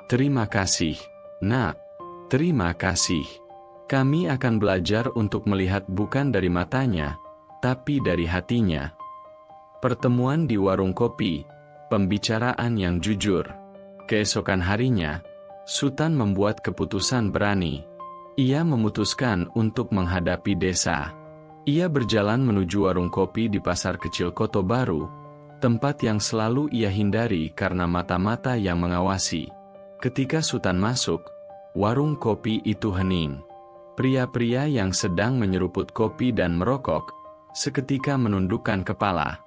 Speaker 1: Terima kasih, Nak. Terima kasih. Kami akan belajar untuk melihat bukan dari matanya, tapi dari hatinya. Pertemuan di warung kopi, pembicaraan yang jujur. Keesokan harinya, Sutan membuat keputusan berani. Ia memutuskan untuk menghadapi desa. Ia berjalan menuju warung kopi di pasar kecil Koto Baru, tempat yang selalu ia hindari karena mata-mata yang mengawasi. Ketika Sutan masuk, warung kopi itu hening. Pria-pria yang sedang menyeruput kopi dan merokok, seketika menundukkan kepala.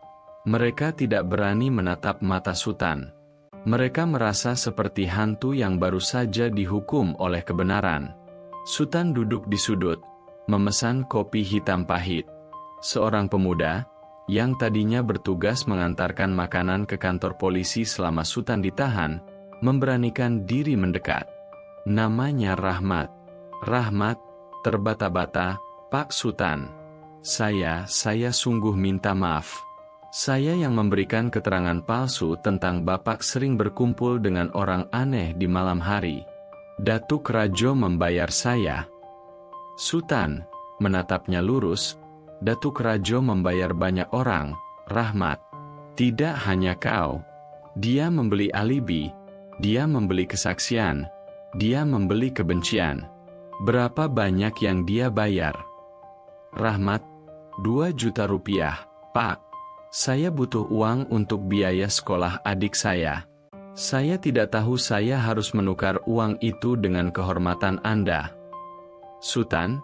Speaker 1: Mereka tidak berani menatap mata Sutan. Mereka merasa seperti hantu yang baru saja dihukum oleh kebenaran. Sutan duduk di sudut, memesan kopi hitam pahit. Seorang pemuda, yang tadinya bertugas mengantarkan makanan ke kantor polisi selama Sutan ditahan, memberanikan diri mendekat. Namanya Rahmat. Rahmat, terbata-bata, Pak Sutan. Saya sungguh minta maaf. Saya yang memberikan keterangan palsu tentang Bapak sering berkumpul dengan orang aneh di malam hari. Datuk Rajo membayar saya. Sutan menatapnya lurus. Datuk Rajo membayar banyak orang, Rahmat. Tidak hanya kau. Dia membeli alibi, dia membeli kesaksian, dia membeli kebencian. Berapa banyak yang dia bayar? Rahmat, 2 juta rupiah, Pak. Saya butuh uang untuk biaya sekolah adik saya. Saya tidak tahu saya harus menukar uang itu dengan kehormatan Anda. Sultan,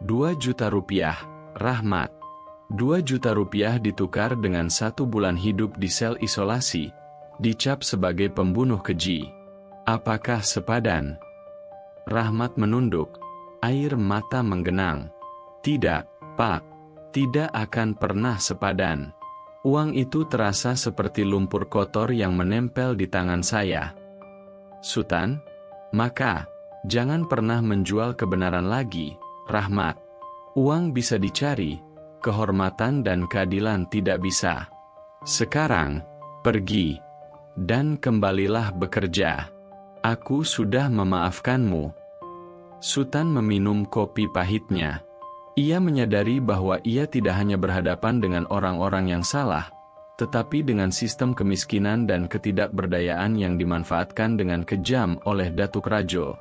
Speaker 1: 2 juta rupiah, Rahmat. 2 juta rupiah ditukar dengan 1 bulan hidup di sel isolasi, dicap sebagai pembunuh keji. Apakah sepadan? Rahmat menunduk, air mata menggenang. Tidak, Pak, tidak akan pernah sepadan. Uang itu terasa seperti lumpur kotor yang menempel di tangan saya. Sultan, maka, jangan pernah menjual kebenaran lagi, Rahmat. Uang bisa dicari, kehormatan dan keadilan tidak bisa. Sekarang, pergi, dan kembalilah bekerja. Aku sudah memaafkanmu. Sultan meminum kopi pahitnya. Ia menyadari bahwa ia tidak hanya berhadapan dengan orang-orang yang salah, tetapi dengan sistem kemiskinan dan ketidakberdayaan yang dimanfaatkan dengan kejam oleh Datuk Rajo.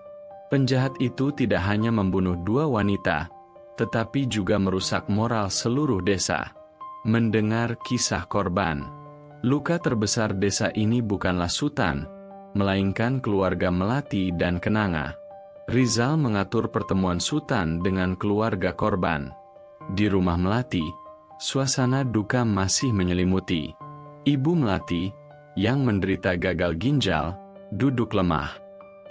Speaker 1: Penjahat itu tidak hanya membunuh 2 wanita, tetapi juga merusak moral seluruh desa. Mendengar kisah korban, luka terbesar desa ini bukanlah Sultan, melainkan keluarga Melati dan Kenanga. Rizal mengatur pertemuan Sultan dengan keluarga korban. Di rumah Melati, suasana duka masih menyelimuti. Ibu Melati, yang menderita gagal ginjal, duduk lemah.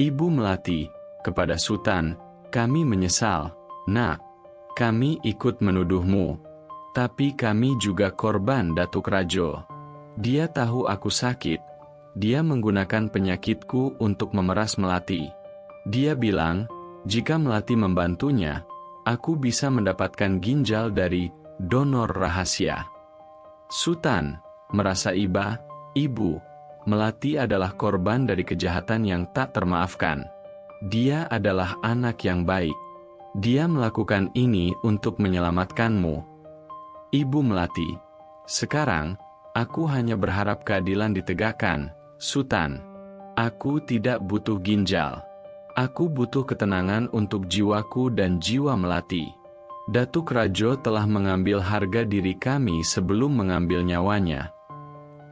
Speaker 1: Ibu Melati, kepada Sultan, kami menyesal, Nak. Kami ikut menuduhmu. Tapi kami juga korban Datuk Rajo. Dia tahu aku sakit. Dia menggunakan penyakitku untuk memeras Melati. Dia bilang, jika Melati membantunya, aku bisa mendapatkan ginjal dari donor rahasia. Sultan merasa ibu, Melati adalah korban dari kejahatan yang tak termaafkan. Dia adalah anak yang baik. Dia melakukan ini untuk menyelamatkanmu. Ibu Melati, sekarang, aku hanya berharap keadilan ditegakkan, Sultan. Aku tidak butuh ginjal. Aku butuh ketenangan untuk jiwaku dan jiwa Melati. Datuk Rajo telah mengambil harga diri kami sebelum mengambil nyawanya.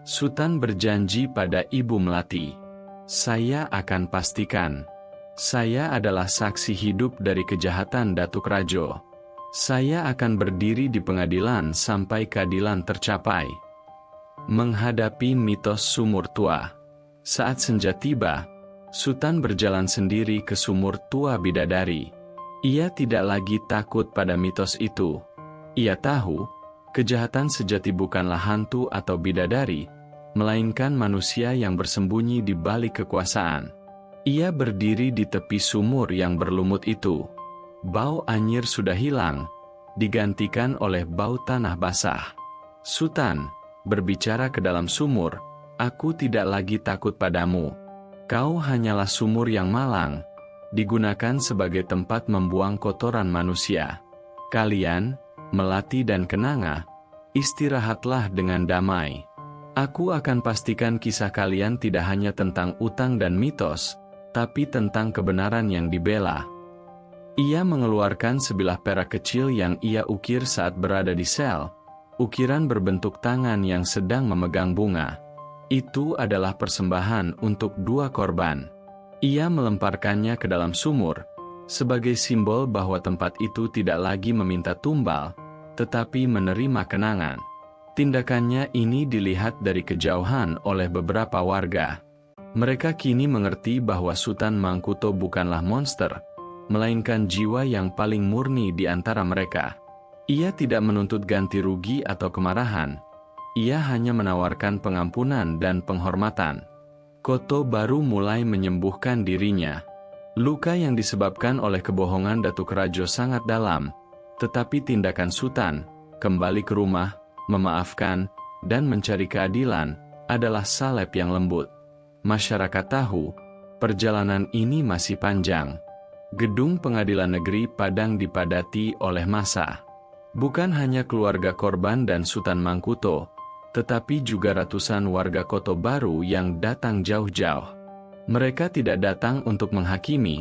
Speaker 1: Sultan berjanji pada Ibu Melati. Saya akan pastikan. Saya adalah saksi hidup dari kejahatan Datuk Rajo. Saya akan berdiri di pengadilan sampai keadilan tercapai. Menghadapi mitos sumur tua. Saat senja tiba, Sultan berjalan sendiri ke sumur tua bidadari. Ia tidak lagi takut pada mitos itu. Ia tahu, kejahatan sejati bukanlah hantu atau bidadari, melainkan manusia yang bersembunyi di balik kekuasaan. Ia berdiri di tepi sumur yang berlumut itu. Bau anyir sudah hilang, digantikan oleh bau tanah basah. Sultan berbicara ke dalam sumur, aku tidak lagi takut padamu. Kau hanyalah sumur yang malang, digunakan sebagai tempat membuang kotoran manusia. Kalian, Melati dan Kenanga, istirahatlah dengan damai. Aku akan pastikan kisah kalian tidak hanya tentang utang dan mitos, tapi tentang kebenaran yang dibela. Ia mengeluarkan sebilah perak kecil yang ia ukir saat berada di sel, ukiran berbentuk tangan yang sedang memegang bunga. Itu adalah persembahan untuk 2 korban. Ia melemparkannya ke dalam sumur, sebagai simbol bahwa tempat itu tidak lagi meminta tumbal, tetapi menerima kenangan. Tindakannya ini dilihat dari kejauhan oleh beberapa warga. Mereka kini mengerti bahwa Sultan Mangkuto bukanlah monster, melainkan jiwa yang paling murni di antara mereka. Ia tidak menuntut ganti rugi atau kemarahan. Ia hanya menawarkan pengampunan dan penghormatan. Koto baru mulai menyembuhkan dirinya. Luka yang disebabkan oleh kebohongan Datuk Rajo sangat dalam, tetapi tindakan Sultan, kembali ke rumah, memaafkan, dan mencari keadilan, adalah salep yang lembut. Masyarakat tahu, perjalanan ini masih panjang. Gedung Pengadilan Negeri Padang dipadati oleh massa. Bukan hanya keluarga korban dan Sultan Mangkuto, tetapi juga ratusan warga Kota Baru yang datang jauh-jauh. Mereka tidak datang untuk menghakimi,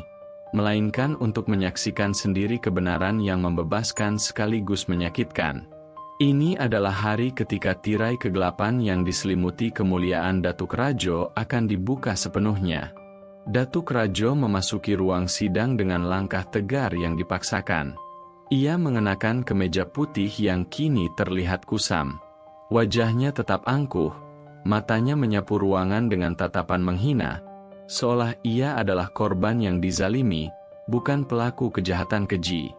Speaker 1: melainkan untuk menyaksikan sendiri kebenaran yang membebaskan sekaligus menyakitkan. Ini adalah hari ketika tirai kegelapan yang diselimuti kemuliaan Datuk Rajo akan dibuka sepenuhnya. Datuk Rajo memasuki ruang sidang dengan langkah tegar yang dipaksakan. Ia mengenakan kemeja putih yang kini terlihat kusam. Wajahnya tetap angkuh, matanya menyapu ruangan dengan tatapan menghina, seolah ia adalah korban yang dizalimi, bukan pelaku kejahatan keji.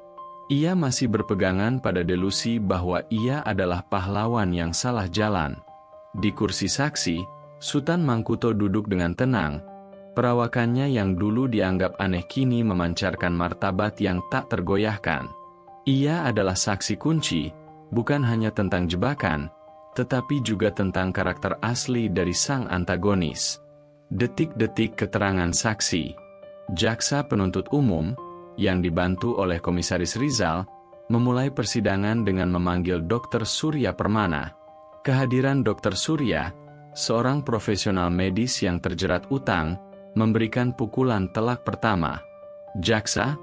Speaker 1: Ia masih berpegangan pada delusi bahwa ia adalah pahlawan yang salah jalan. Di kursi saksi, Sutan Mangkuto duduk dengan tenang. Perawakannya yang dulu dianggap aneh kini memancarkan martabat yang tak tergoyahkan. Ia adalah saksi kunci, bukan hanya tentang jebakan, tetapi juga tentang karakter asli dari sang antagonis. Detik-detik keterangan saksi. Jaksa penuntut umum, yang dibantu oleh Komisaris Rizal, memulai persidangan dengan memanggil Dr. Surya Permana. Kehadiran Dr. Surya, seorang profesional medis yang terjerat utang, memberikan pukulan telak pertama. Jaksa,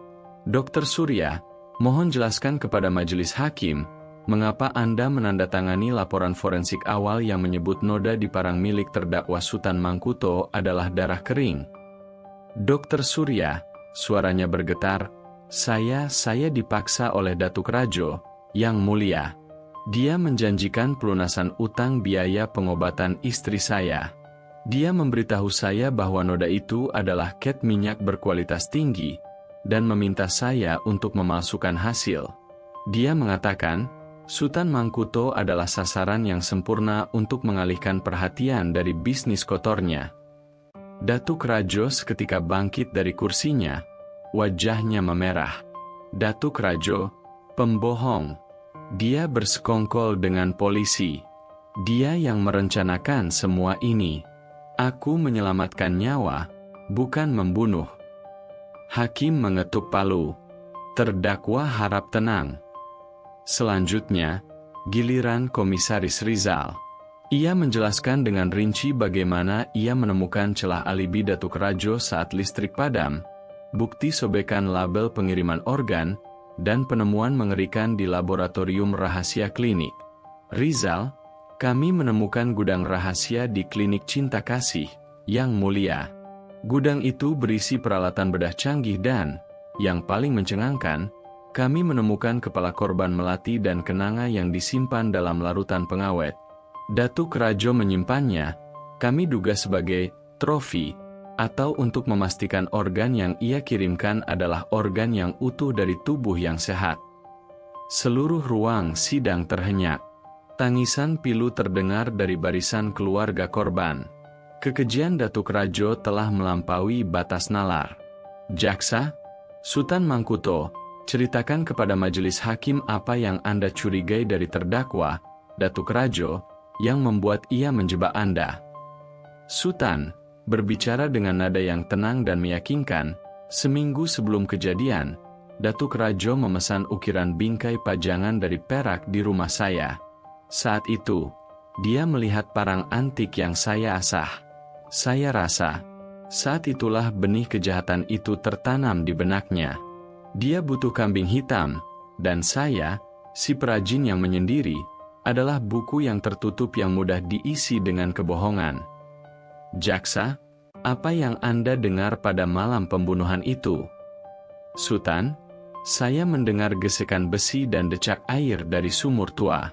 Speaker 1: Dr. Surya, mohon jelaskan kepada majelis hakim, mengapa Anda menandatangani laporan forensik awal yang menyebut noda di parang milik terdakwa Sutan Mangkuto adalah darah kering. Dr. Surya, suaranya bergetar, saya dipaksa oleh Datuk Rajo, Yang Mulia. Dia menjanjikan pelunasan utang biaya pengobatan istri saya. Dia memberitahu saya bahwa noda itu adalah cat minyak berkualitas tinggi, dan meminta saya untuk memalsukan hasil. Dia mengatakan, Sutan Mangkuto adalah sasaran yang sempurna untuk mengalihkan perhatian dari bisnis kotornya. Datuk Rajo seketika bangkit dari kursinya, wajahnya memerah. Datuk Rajo, pembohong. Dia bersekongkol dengan polisi. Dia yang merencanakan semua ini. Aku menyelamatkan nyawa, bukan membunuh. Hakim mengetuk palu. Terdakwa harap tenang. Selanjutnya, giliran Komisaris Rizal. Ia menjelaskan dengan rinci bagaimana ia menemukan celah alibi Datuk Rajo saat listrik padam, bukti sobekan label pengiriman organ, dan penemuan mengerikan di laboratorium rahasia klinik. Rizal, kami menemukan gudang rahasia di klinik Cinta Kasih, Yang Mulia. Gudang itu berisi peralatan bedah canggih dan, yang paling mencengangkan, kami menemukan kepala korban melati dan kenanga yang disimpan dalam larutan pengawet. Datuk Rajo menyimpannya, kami duga sebagai trofi, atau untuk memastikan organ yang ia kirimkan adalah organ yang utuh dari tubuh yang sehat. Seluruh ruang sidang terhenyak. Tangisan pilu terdengar dari barisan keluarga korban. Kekejian Datuk Rajo telah melampaui batas nalar. Jaksa, Sutan Mangkuto, ceritakan kepada majelis hakim apa yang Anda curigai dari terdakwa, Datuk Rajo, yang membuat ia menjebak Anda. Sutan, berbicara dengan nada yang tenang dan meyakinkan, seminggu sebelum kejadian, Datuk Rajo memesan ukiran bingkai pajangan dari perak di rumah saya. Saat itu, dia melihat parang antik yang saya asah. Saya rasa, saat itulah benih kejahatan itu tertanam di benaknya. Dia butuh kambing hitam, dan saya, si perajin yang menyendiri, adalah buku yang tertutup yang mudah diisi dengan kebohongan. Jaksa, apa yang Anda dengar pada malam pembunuhan itu? Sutan, saya mendengar gesekan besi dan decak air dari sumur tua.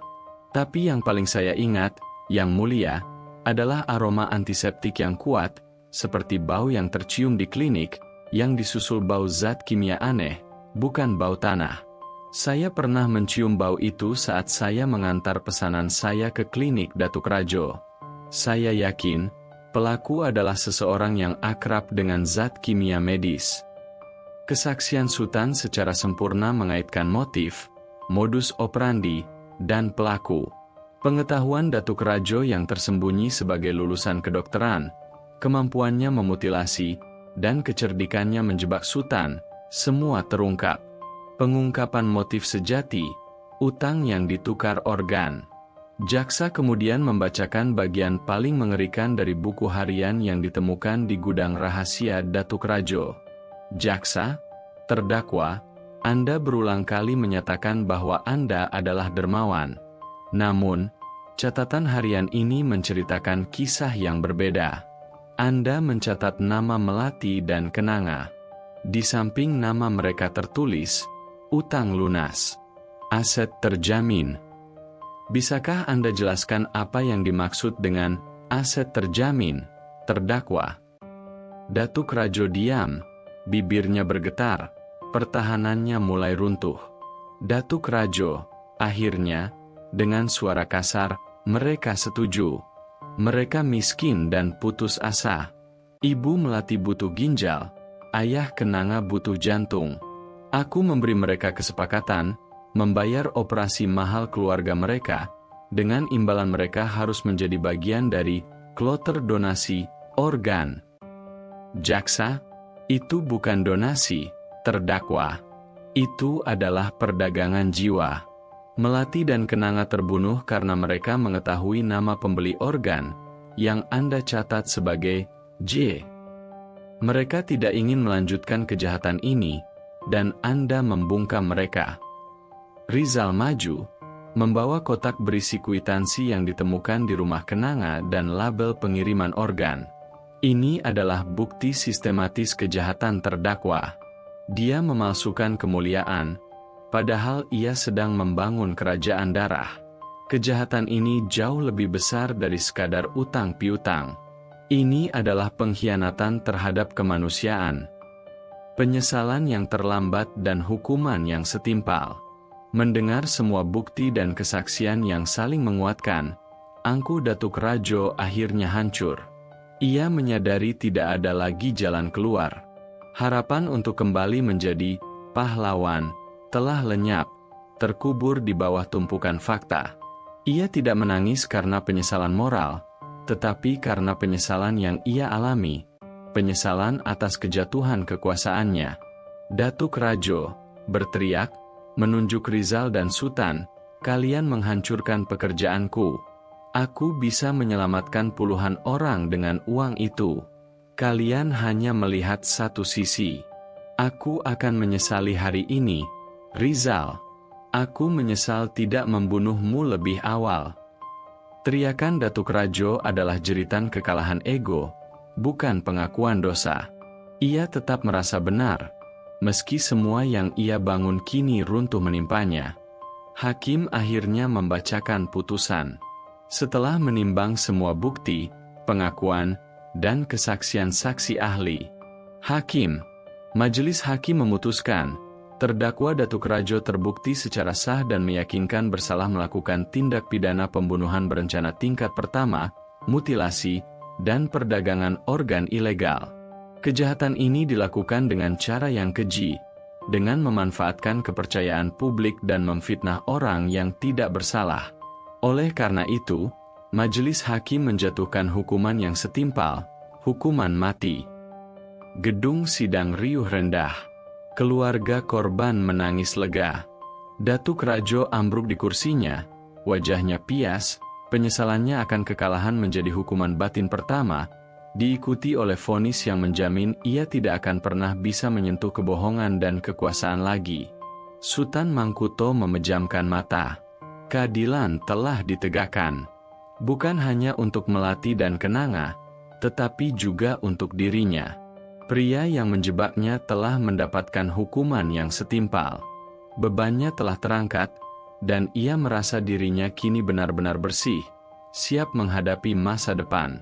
Speaker 1: Tapi yang paling saya ingat, Yang Mulia, adalah aroma antiseptik yang kuat, seperti bau yang tercium di klinik, yang disusul bau zat kimia aneh, bukan bau tanah. Saya pernah mencium bau itu saat saya mengantar pesanan saya ke klinik Datuk Rajo. Saya yakin, pelaku adalah seseorang yang akrab dengan zat kimia medis. Kesaksian Sutan secara sempurna mengaitkan motif, modus operandi, dan pelaku. Pengetahuan Datuk Rajo yang tersembunyi sebagai lulusan kedokteran, kemampuannya memutilasi, dan kecerdikannya menjebak Sutan, semua terungkap. Pengungkapan motif sejati, utang yang ditukar organ. Jaksa kemudian membacakan bagian paling mengerikan dari buku harian yang ditemukan di gudang rahasia Datuk Rajo. Jaksa, terdakwa, Anda berulang kali menyatakan bahwa Anda adalah dermawan. Namun, catatan harian ini menceritakan kisah yang berbeda. Anda mencatat nama Melati dan Kenanga. Di samping nama mereka tertulis, utang lunas, aset terjamin. Bisakah Anda jelaskan apa yang dimaksud dengan aset terjamin, terdakwa? Datuk Rajo diam, bibirnya bergetar, pertahanannya mulai runtuh. Datuk Rajo, akhirnya, dengan suara kasar, mereka setuju. Mereka miskin dan putus asa. Ibu Melati butuh ginjal, ayah Kenanga butuh jantung. Aku memberi mereka kesepakatan, membayar operasi mahal keluarga mereka, dengan imbalan mereka harus menjadi bagian dari kloter donasi organ. Jaksa, itu bukan donasi, terdakwa. Itu adalah perdagangan jiwa. Melati dan Kenanga terbunuh karena mereka mengetahui nama pembeli organ, yang Anda catat sebagai J. Mereka tidak ingin melanjutkan kejahatan ini, dan Anda membungkam mereka. Rizal maju, membawa kotak berisi kwitansi yang ditemukan di rumah Kenanga dan label pengiriman organ. Ini adalah bukti sistematis kejahatan terdakwa. Dia memalsukan kemuliaan, padahal ia sedang membangun kerajaan darah. Kejahatan ini jauh lebih besar dari sekadar utang piutang. Ini adalah pengkhianatan terhadap kemanusiaan. Penyesalan yang terlambat dan hukuman yang setimpal. Mendengar semua bukti dan kesaksian yang saling menguatkan, angku Datuk Rajo akhirnya hancur. Ia menyadari tidak ada lagi jalan keluar. Harapan untuk kembali menjadi pahlawan telah lenyap, terkubur di bawah tumpukan fakta. Ia tidak menangis karena penyesalan moral, tetapi karena penyesalan yang ia alami, penyesalan atas kejatuhan kekuasaannya. Datuk Rajo berteriak, menunjuk Rizal dan Sutan, kalian menghancurkan pekerjaanku. Aku bisa menyelamatkan puluhan orang dengan uang itu. Kalian hanya melihat satu sisi. Aku akan menyesali hari ini, Rizal. Aku menyesal tidak membunuhmu lebih awal. Teriakan Datuk Rajo adalah jeritan kekalahan ego, bukan pengakuan dosa. Ia tetap merasa benar, meski semua yang ia bangun kini runtuh menimpanya. Hakim akhirnya membacakan putusan. Setelah menimbang semua bukti, pengakuan, dan kesaksian saksi ahli, Majelis Hakim memutuskan, terdakwa Datuk Rajo terbukti secara sah dan meyakinkan bersalah melakukan tindak pidana pembunuhan berencana tingkat pertama, mutilasi, dan perdagangan organ ilegal. Kejahatan ini dilakukan dengan cara yang keji, dengan memanfaatkan kepercayaan publik dan memfitnah orang yang tidak bersalah. Oleh karena itu, Majelis Hakim menjatuhkan hukuman yang setimpal, hukuman mati. Gedung sidang riuh rendah. Keluarga korban menangis lega. Datuk Rajo ambruk di kursinya, wajahnya pias, penyesalannya akan kekalahan menjadi hukuman batin pertama, diikuti oleh vonis yang menjamin ia tidak akan pernah bisa menyentuh kebohongan dan kekuasaan lagi. Sutan Mangkuto memejamkan mata. Keadilan telah ditegakkan. Bukan hanya untuk Melati dan Kenanga, tetapi juga untuk dirinya. Pria yang menjebaknya telah mendapatkan hukuman yang setimpal. Bebannya telah terangkat, dan ia merasa dirinya kini benar-benar bersih, siap menghadapi masa depan.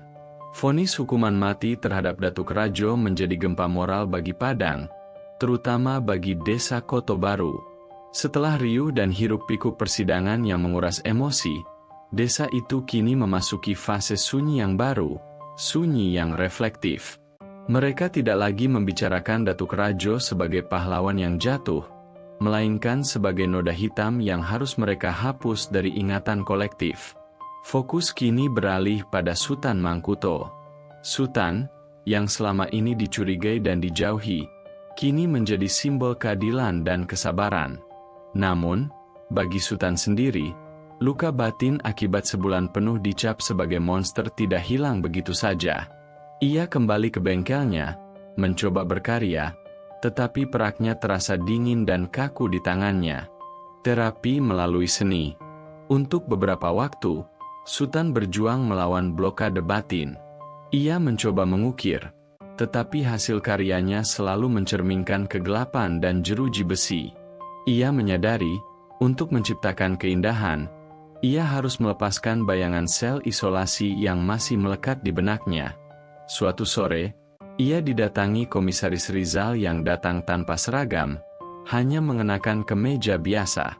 Speaker 1: Vonis hukuman mati terhadap Datuk Rajo menjadi gempa moral bagi Padang, terutama bagi desa Koto Baru. Setelah riuh dan hiruk-pikuk persidangan yang menguras emosi, desa itu kini memasuki fase sunyi yang baru, sunyi yang reflektif. Mereka tidak lagi membicarakan Datuk Rajo sebagai pahlawan yang jatuh, melainkan sebagai noda hitam yang harus mereka hapus dari ingatan kolektif. Fokus kini beralih pada Sutan Mangkuto. Sutan, yang selama ini dicurigai dan dijauhi, kini menjadi simbol keadilan dan kesabaran. Namun, bagi Sutan sendiri, Luka batin akibat sebulan penuh dicap sebagai monster tidak hilang begitu saja. Ia kembali ke bengkelnya, mencoba berkarya, tetapi peraknya terasa dingin dan kaku di tangannya. Terapi melalui seni. Untuk beberapa waktu, Sutan berjuang melawan blokade batin. Ia mencoba mengukir, tetapi hasil karyanya selalu mencerminkan kegelapan dan jeruji besi. Ia menyadari, untuk menciptakan keindahan, ia harus melepaskan bayangan sel isolasi yang masih melekat di benaknya. Suatu sore, ia didatangi Komisaris Rizal yang datang tanpa seragam, hanya mengenakan kemeja biasa.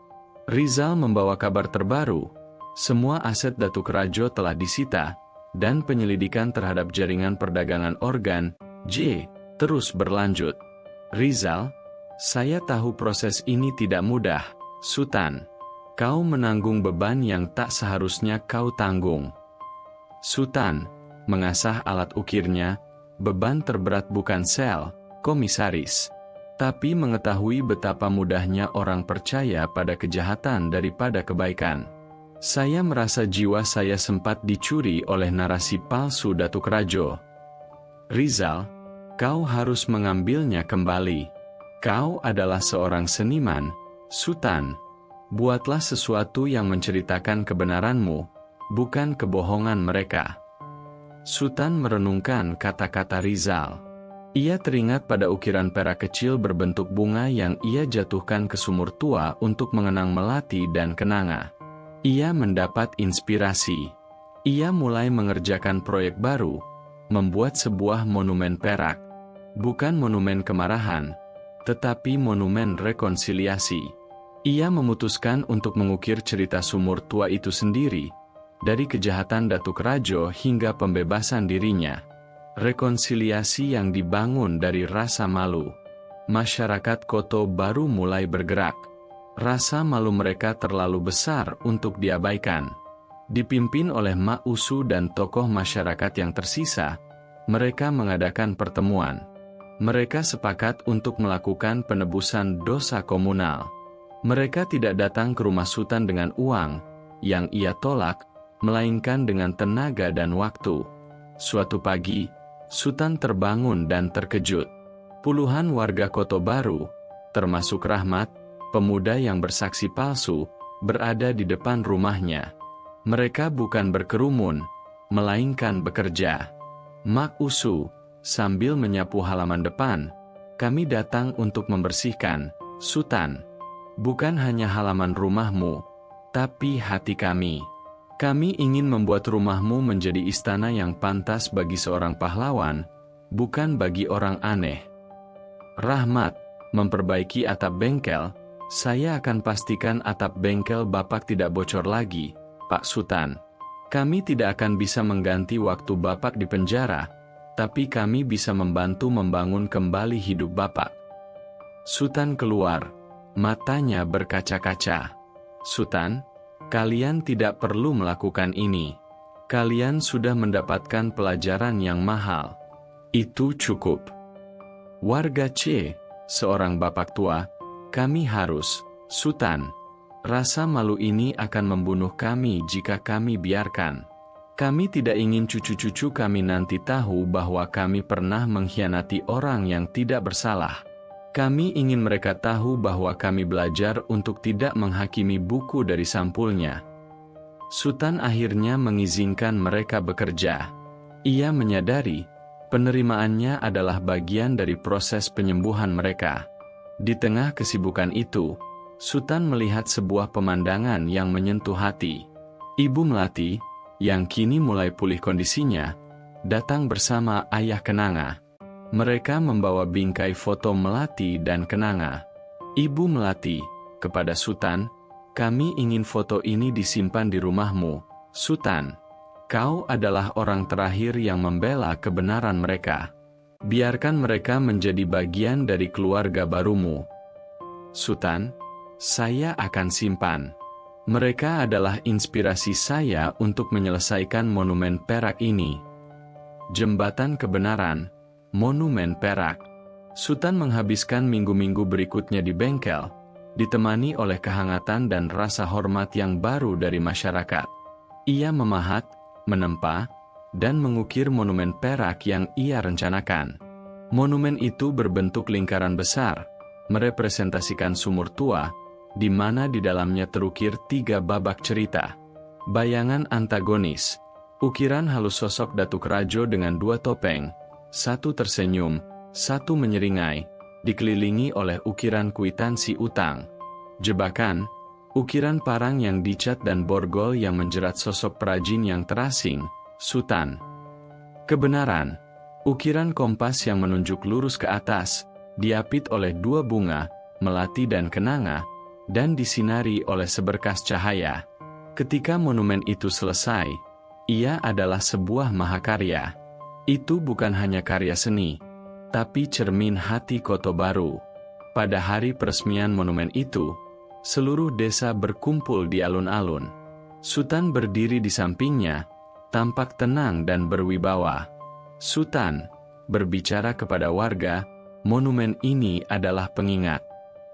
Speaker 1: Rizal membawa kabar terbaru, semua aset Datuk Rajo telah disita, dan penyelidikan terhadap jaringan perdagangan organ, J, terus berlanjut. Rizal, saya tahu proses ini tidak mudah, Sutan. Kau menanggung beban yang tak seharusnya kau tanggung. Sutan mengasah alat ukirnya, beban terberat bukan sel, Komisaris, tapi mengetahui betapa mudahnya orang percaya pada kejahatan daripada kebaikan. Saya merasa jiwa saya sempat dicuri oleh narasi palsu Datuk Rajo. Rizal, kau harus mengambilnya kembali. Kau adalah seorang seniman, Sutan. Buatlah sesuatu yang menceritakan kebenaranmu, bukan kebohongan mereka. Sutan merenungkan kata-kata Rizal. Ia teringat pada ukiran perak kecil berbentuk bunga yang ia jatuhkan ke sumur tua untuk mengenang melati dan kenanga. Ia mendapat inspirasi. Ia mulai mengerjakan proyek baru, membuat sebuah monumen perak. Bukan monumen kemarahan, tetapi monumen rekonsiliasi. Ia memutuskan untuk mengukir cerita sumur tua itu sendiri, dari kejahatan Datuk Rajo hingga pembebasan dirinya. Rekonsiliasi yang dibangun dari rasa malu. Masyarakat Koto baru mulai bergerak. Rasa malu mereka terlalu besar untuk diabaikan. Dipimpin oleh Mak Usu dan tokoh masyarakat yang tersisa, mereka mengadakan pertemuan. Mereka sepakat untuk melakukan penebusan dosa komunal. Mereka tidak datang ke rumah Sutan dengan uang, yang ia tolak, melainkan dengan tenaga dan waktu. Suatu pagi, Sutan terbangun dan terkejut. Puluhan warga Koto Baru, termasuk Rahmat, pemuda yang bersaksi palsu, berada di depan rumahnya. Mereka bukan berkerumun, melainkan bekerja. Mak Usu, sambil menyapu halaman depan, kami datang untuk membersihkan, Sutan. Bukan hanya halaman rumahmu, tapi hati kami. Kami ingin membuat rumahmu menjadi istana yang pantas bagi seorang pahlawan, bukan bagi orang aneh. Rahmat, memperbaiki atap bengkel, saya akan pastikan atap bengkel Bapak tidak bocor lagi, Pak Sutan. Kami tidak akan bisa mengganti waktu Bapak di penjara, tapi kami bisa membantu membangun kembali hidup Bapak. Sutan keluar. Matanya berkaca-kaca. Sutan, kalian tidak perlu melakukan ini. Kalian sudah mendapatkan pelajaran yang mahal. Itu cukup. Warga C, seorang bapak tua, kami harus, Sutan. Rasa malu ini akan membunuh kami jika kami biarkan. Kami tidak ingin cucu-cucu kami nanti tahu bahwa kami pernah mengkhianati orang yang tidak bersalah. Kami ingin mereka tahu bahwa kami belajar untuk tidak menghakimi buku dari sampulnya. Sutan akhirnya mengizinkan mereka bekerja. Ia menyadari, penerimaannya adalah bagian dari proses penyembuhan mereka. Di tengah kesibukan itu, Sutan melihat sebuah pemandangan yang menyentuh hati. Ibu Melati, yang kini mulai pulih kondisinya, datang bersama ayah Kenanga. Mereka membawa bingkai foto Melati dan Kenanga. Ibu Melati, kepada Sutan, kami ingin foto ini disimpan di rumahmu, Sutan. Kau adalah orang terakhir yang membela kebenaran mereka. Biarkan mereka menjadi bagian dari keluarga barumu. Sutan, saya akan simpan. Mereka adalah inspirasi saya untuk menyelesaikan monumen perak ini. Jembatan Kebenaran, Monumen Perak. Sutan menghabiskan minggu-minggu berikutnya di bengkel, ditemani oleh kehangatan dan rasa hormat yang baru dari masyarakat. Ia memahat, menempa, dan mengukir monumen perak yang ia rencanakan. Monumen itu berbentuk lingkaran besar, merepresentasikan sumur tua, di mana di dalamnya terukir 3 babak cerita. Bayangan antagonis, ukiran halus sosok Datuk Rajo dengan 2 topeng, satu tersenyum, satu menyeringai, dikelilingi oleh ukiran kwitansi utang. Jebakan, ukiran parang yang dicat dan borgol yang menjerat sosok perajin yang terasing, Sutan. Kebenaran, ukiran kompas yang menunjuk lurus ke atas, diapit oleh 2 bunga, melati dan kenanga, dan disinari oleh seberkas cahaya. Ketika monumen itu selesai, ia adalah sebuah mahakarya. Itu bukan hanya karya seni, tapi cermin hati Kota Baru. Pada hari peresmian monumen itu, seluruh desa berkumpul di alun-alun. Sutan berdiri di sampingnya, tampak tenang dan berwibawa. Sutan berbicara kepada warga, monumen ini adalah pengingat.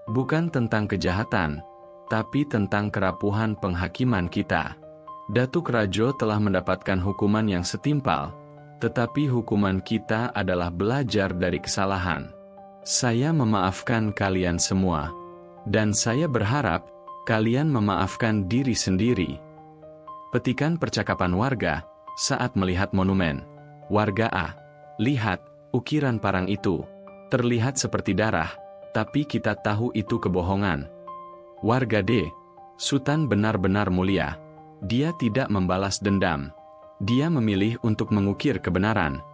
Speaker 1: Bukan tentang kejahatan, tapi tentang kerapuhan penghakiman kita. Datuk Rajo telah mendapatkan hukuman yang setimpal, tetapi hukuman kita adalah belajar dari kesalahan. Saya memaafkan kalian semua, dan saya berharap kalian memaafkan diri sendiri. Petikan percakapan warga saat melihat monumen. Warga A, lihat, ukiran parang itu. Terlihat seperti darah, tapi kita tahu itu kebohongan. Warga D, Sutan benar-benar mulia. Dia tidak membalas dendam. Dia memilih untuk mengukir kebenaran.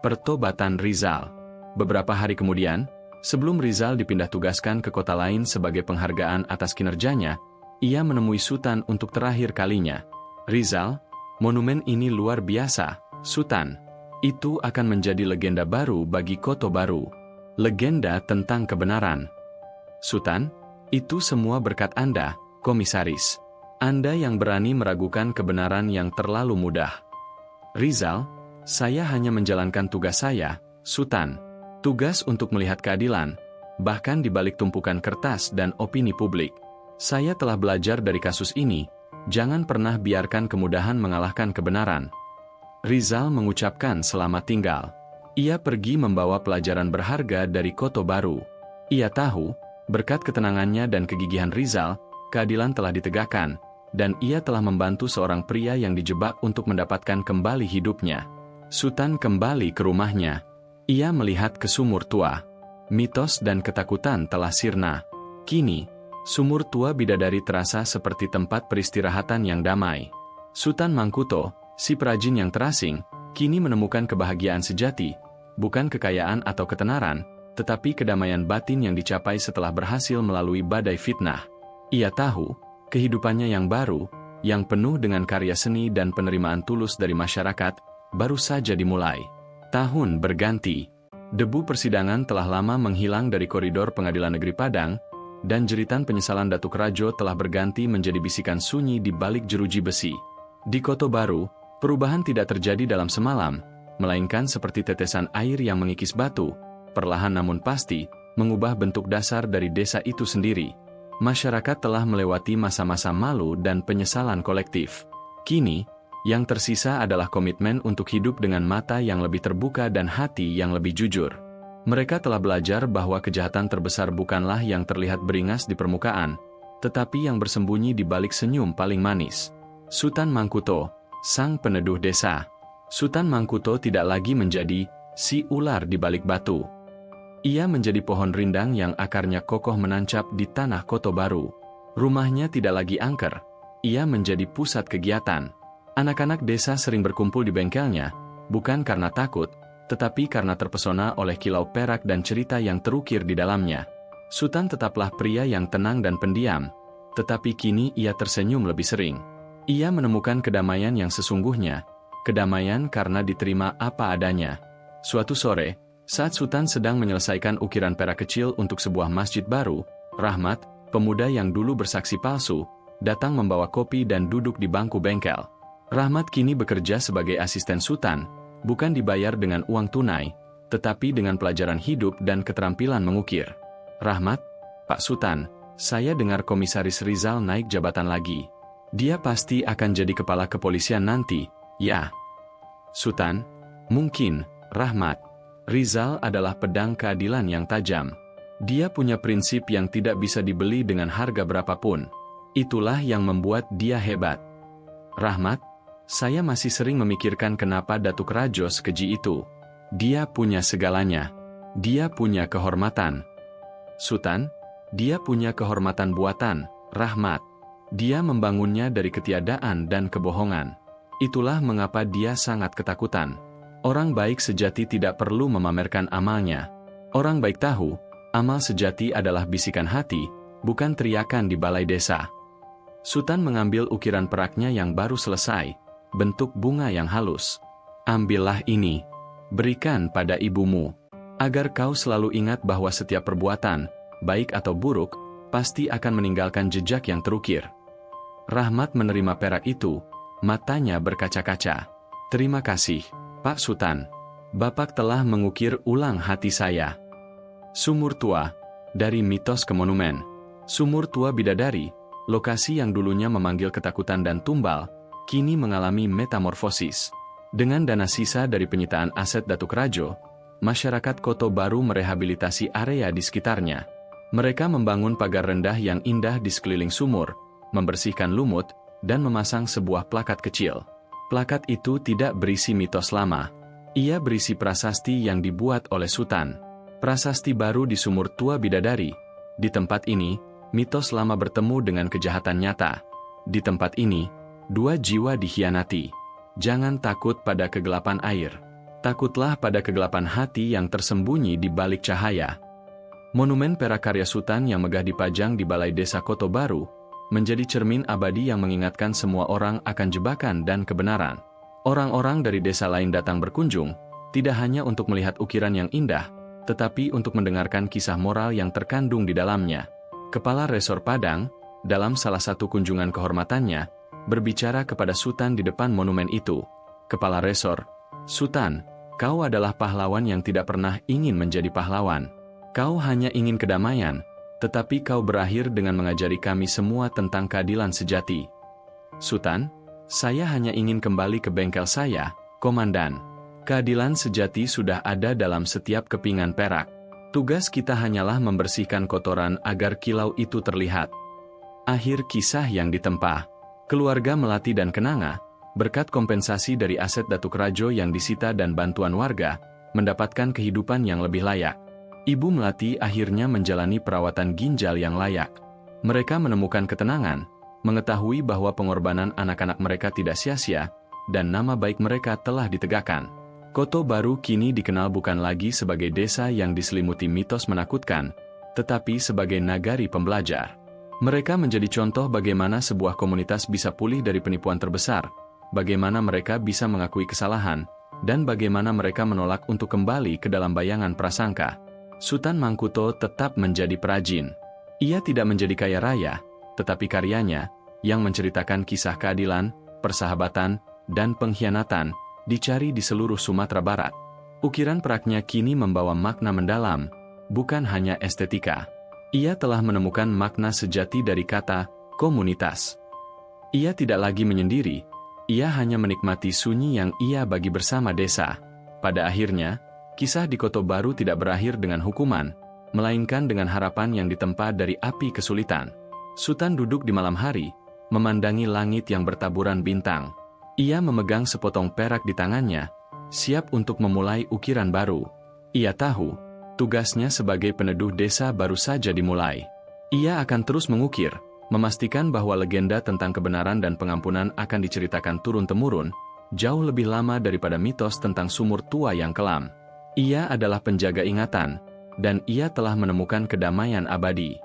Speaker 1: Pertobatan Rizal. Beberapa hari kemudian, sebelum Rizal dipindah tugaskan ke kota lain sebagai penghargaan atas kinerjanya, ia menemui Sutan untuk terakhir kalinya. Rizal, monumen ini luar biasa, Sutan. Itu akan menjadi legenda baru bagi Kota Baru. Legenda tentang kebenaran. Sutan, itu semua berkat Anda, Komisaris. Anda yang berani meragukan kebenaran yang terlalu mudah. Rizal, saya hanya menjalankan tugas saya, Sutan. Tugas untuk melihat keadilan, bahkan di balik tumpukan kertas dan opini publik. Saya telah belajar dari kasus ini, jangan pernah biarkan kemudahan mengalahkan kebenaran. Rizal mengucapkan selamat tinggal. Ia pergi membawa pelajaran berharga dari Kota Baru. Ia tahu, berkat ketenangannya dan kegigihan Rizal, keadilan telah ditegakkan, dan ia telah membantu seorang pria yang dijebak untuk mendapatkan kembali hidupnya. Sutan kembali ke rumahnya. Ia melihat ke sumur tua. Mitos dan ketakutan telah sirna. Kini, sumur tua bidadari terasa seperti tempat peristirahatan yang damai. Sutan Mangkuto, si perajin yang terasing, kini menemukan kebahagiaan sejati, bukan kekayaan atau ketenaran, tetapi kedamaian batin yang dicapai setelah berhasil melalui badai fitnah. Ia tahu, kehidupannya yang baru, yang penuh dengan karya seni dan penerimaan tulus dari masyarakat, baru saja dimulai. Tahun berganti. Debu persidangan telah lama menghilang dari koridor Pengadilan Negeri Padang, dan jeritan penyesalan Datuk Rajo telah berganti menjadi bisikan sunyi di balik jeruji besi. Di Kota Baru, perubahan tidak terjadi dalam semalam, melainkan seperti tetesan air yang mengikis batu, perlahan namun pasti, mengubah bentuk dasar dari desa itu sendiri. Masyarakat telah melewati masa-masa malu dan penyesalan kolektif. Kini, yang tersisa adalah komitmen untuk hidup dengan mata yang lebih terbuka dan hati yang lebih jujur. Mereka telah belajar bahwa kejahatan terbesar bukanlah yang terlihat beringas di permukaan, tetapi yang bersembunyi di balik senyum paling manis. Sutan Mangkuto, sang peneduh desa. Sutan Mangkuto tidak lagi menjadi si ular di balik batu. Ia menjadi pohon rindang yang akarnya kokoh menancap di tanah Kota Baru. Rumahnya tidak lagi angker, ia menjadi pusat kegiatan. Anak-anak desa sering berkumpul di bengkelnya, bukan karena takut, tetapi karena terpesona oleh kilau perak dan cerita yang terukir di dalamnya. Sutan tetaplah pria yang tenang dan pendiam, tetapi kini ia tersenyum lebih sering. Ia menemukan kedamaian yang sesungguhnya, kedamaian karena diterima apa adanya. Suatu sore, saat Sutan sedang menyelesaikan ukiran perak kecil untuk sebuah masjid baru, Rahmat, pemuda yang dulu bersaksi palsu, datang membawa kopi dan duduk di bangku bengkel. Rahmat kini bekerja sebagai asisten Sutan, bukan dibayar dengan uang tunai, tetapi dengan pelajaran hidup dan keterampilan mengukir. Rahmat, Pak Sutan, Saya dengar Komisaris Rizal naik jabatan lagi. Dia pasti akan jadi kepala kepolisian nanti, ya. Sultan, mungkin, Rahmat. Rizal adalah pedang keadilan yang tajam. Dia punya prinsip yang tidak bisa dibeli dengan harga berapapun. Itulah yang membuat dia hebat. Rahmat, saya masih sering memikirkan kenapa Datuk Rajo sekeji itu. Dia punya segalanya. Dia punya kehormatan. Sultan, dia punya kehormatan buatan, Rahmat. Dia membangunnya dari ketiadaan dan kebohongan. Itulah mengapa dia sangat ketakutan. Orang baik sejati tidak perlu memamerkan amalnya. Orang baik tahu, amal sejati adalah bisikan hati, bukan teriakan di balai desa. Sultan mengambil ukiran peraknya yang baru selesai, bentuk bunga yang halus. Ambillah ini, berikan pada ibumu, agar kau selalu ingat bahwa setiap perbuatan, baik atau buruk, pasti akan meninggalkan jejak yang terukir. Rahmat menerima perak itu, matanya berkaca-kaca. Terima kasih, Pak Sultan. Bapak telah mengukir ulang hati saya. Sumur tua, dari mitos ke monumen. Sumur tua bidadari, lokasi yang dulunya memanggil ketakutan dan tumbal, kini mengalami metamorfosis. Dengan dana sisa dari penyitaan aset Datuk Rajo, masyarakat Koto Baru merehabilitasi area di sekitarnya. Mereka membangun pagar rendah yang indah di sekeliling sumur, membersihkan lumut, dan memasang sebuah plakat kecil. Plakat itu tidak berisi mitos lama. Ia berisi prasasti yang dibuat oleh Sultan. Prasasti baru di Sumur Tua Bidadari. Di tempat ini, mitos lama bertemu dengan kejahatan nyata. Di tempat ini, dua jiwa dikhianati. Jangan takut pada kegelapan air. Takutlah pada kegelapan hati yang tersembunyi di balik cahaya. Monumen perak karya Sultan yang megah dipajang di Balai Desa Koto Baru, menjadi cermin abadi yang mengingatkan semua orang akan jebakan dan kebenaran. Orang-orang dari desa lain datang berkunjung, tidak hanya untuk melihat ukiran yang indah, tetapi untuk mendengarkan kisah moral yang terkandung di dalamnya. Kepala Resor Padang, dalam salah satu kunjungan kehormatannya, berbicara kepada Sultan di depan monumen itu. Kepala Resor, Sultan, kau adalah pahlawan yang tidak pernah ingin menjadi pahlawan. Kau hanya ingin kedamaian, tetapi kau berakhir dengan mengajari kami semua tentang keadilan sejati. Sultan, saya hanya ingin kembali ke bengkel saya, Komandan. Keadilan sejati sudah ada dalam setiap kepingan perak. Tugas kita hanyalah membersihkan kotoran agar kilau itu terlihat. Akhir kisah yang ditempa. Keluarga Melati dan Kenanga, berkat kompensasi dari aset Datuk Rajo yang disita dan bantuan warga, mendapatkan kehidupan yang lebih layak. Ibu Melati akhirnya menjalani perawatan ginjal yang layak. Mereka menemukan ketenangan, mengetahui bahwa pengorbanan anak-anak mereka tidak sia-sia, dan nama baik mereka telah ditegakkan. Koto Baru kini dikenal bukan lagi sebagai desa yang diselimuti mitos menakutkan, tetapi sebagai nagari pembelajar. Mereka menjadi contoh bagaimana sebuah komunitas bisa pulih dari penipuan terbesar, bagaimana mereka bisa mengakui kesalahan, dan bagaimana mereka menolak untuk kembali ke dalam bayangan prasangka. Sultan Mangkuto tetap menjadi perajin. Ia tidak menjadi kaya raya, tetapi karyanya, yang menceritakan kisah keadilan, persahabatan, dan pengkhianatan, dicari di seluruh Sumatera Barat. Ukiran peraknya kini membawa makna mendalam, bukan hanya estetika. Ia telah menemukan makna sejati dari kata komunitas. Ia tidak lagi menyendiri, ia hanya menikmati sunyi yang ia bagi bersama desa. Pada akhirnya, kisah di Koto Baru tidak berakhir dengan hukuman, melainkan dengan harapan yang ditempa dari api kesulitan. Sultan duduk di malam hari, memandangi langit yang bertaburan bintang. Ia memegang sepotong perak di tangannya, siap untuk memulai ukiran baru. Ia tahu, tugasnya sebagai peneduh desa baru saja dimulai. Ia akan terus mengukir, memastikan bahwa legenda tentang kebenaran dan pengampunan akan diceritakan turun-temurun, jauh lebih lama daripada mitos tentang sumur tua yang kelam. Ia adalah penjaga ingatan, dan ia telah menemukan kedamaian abadi.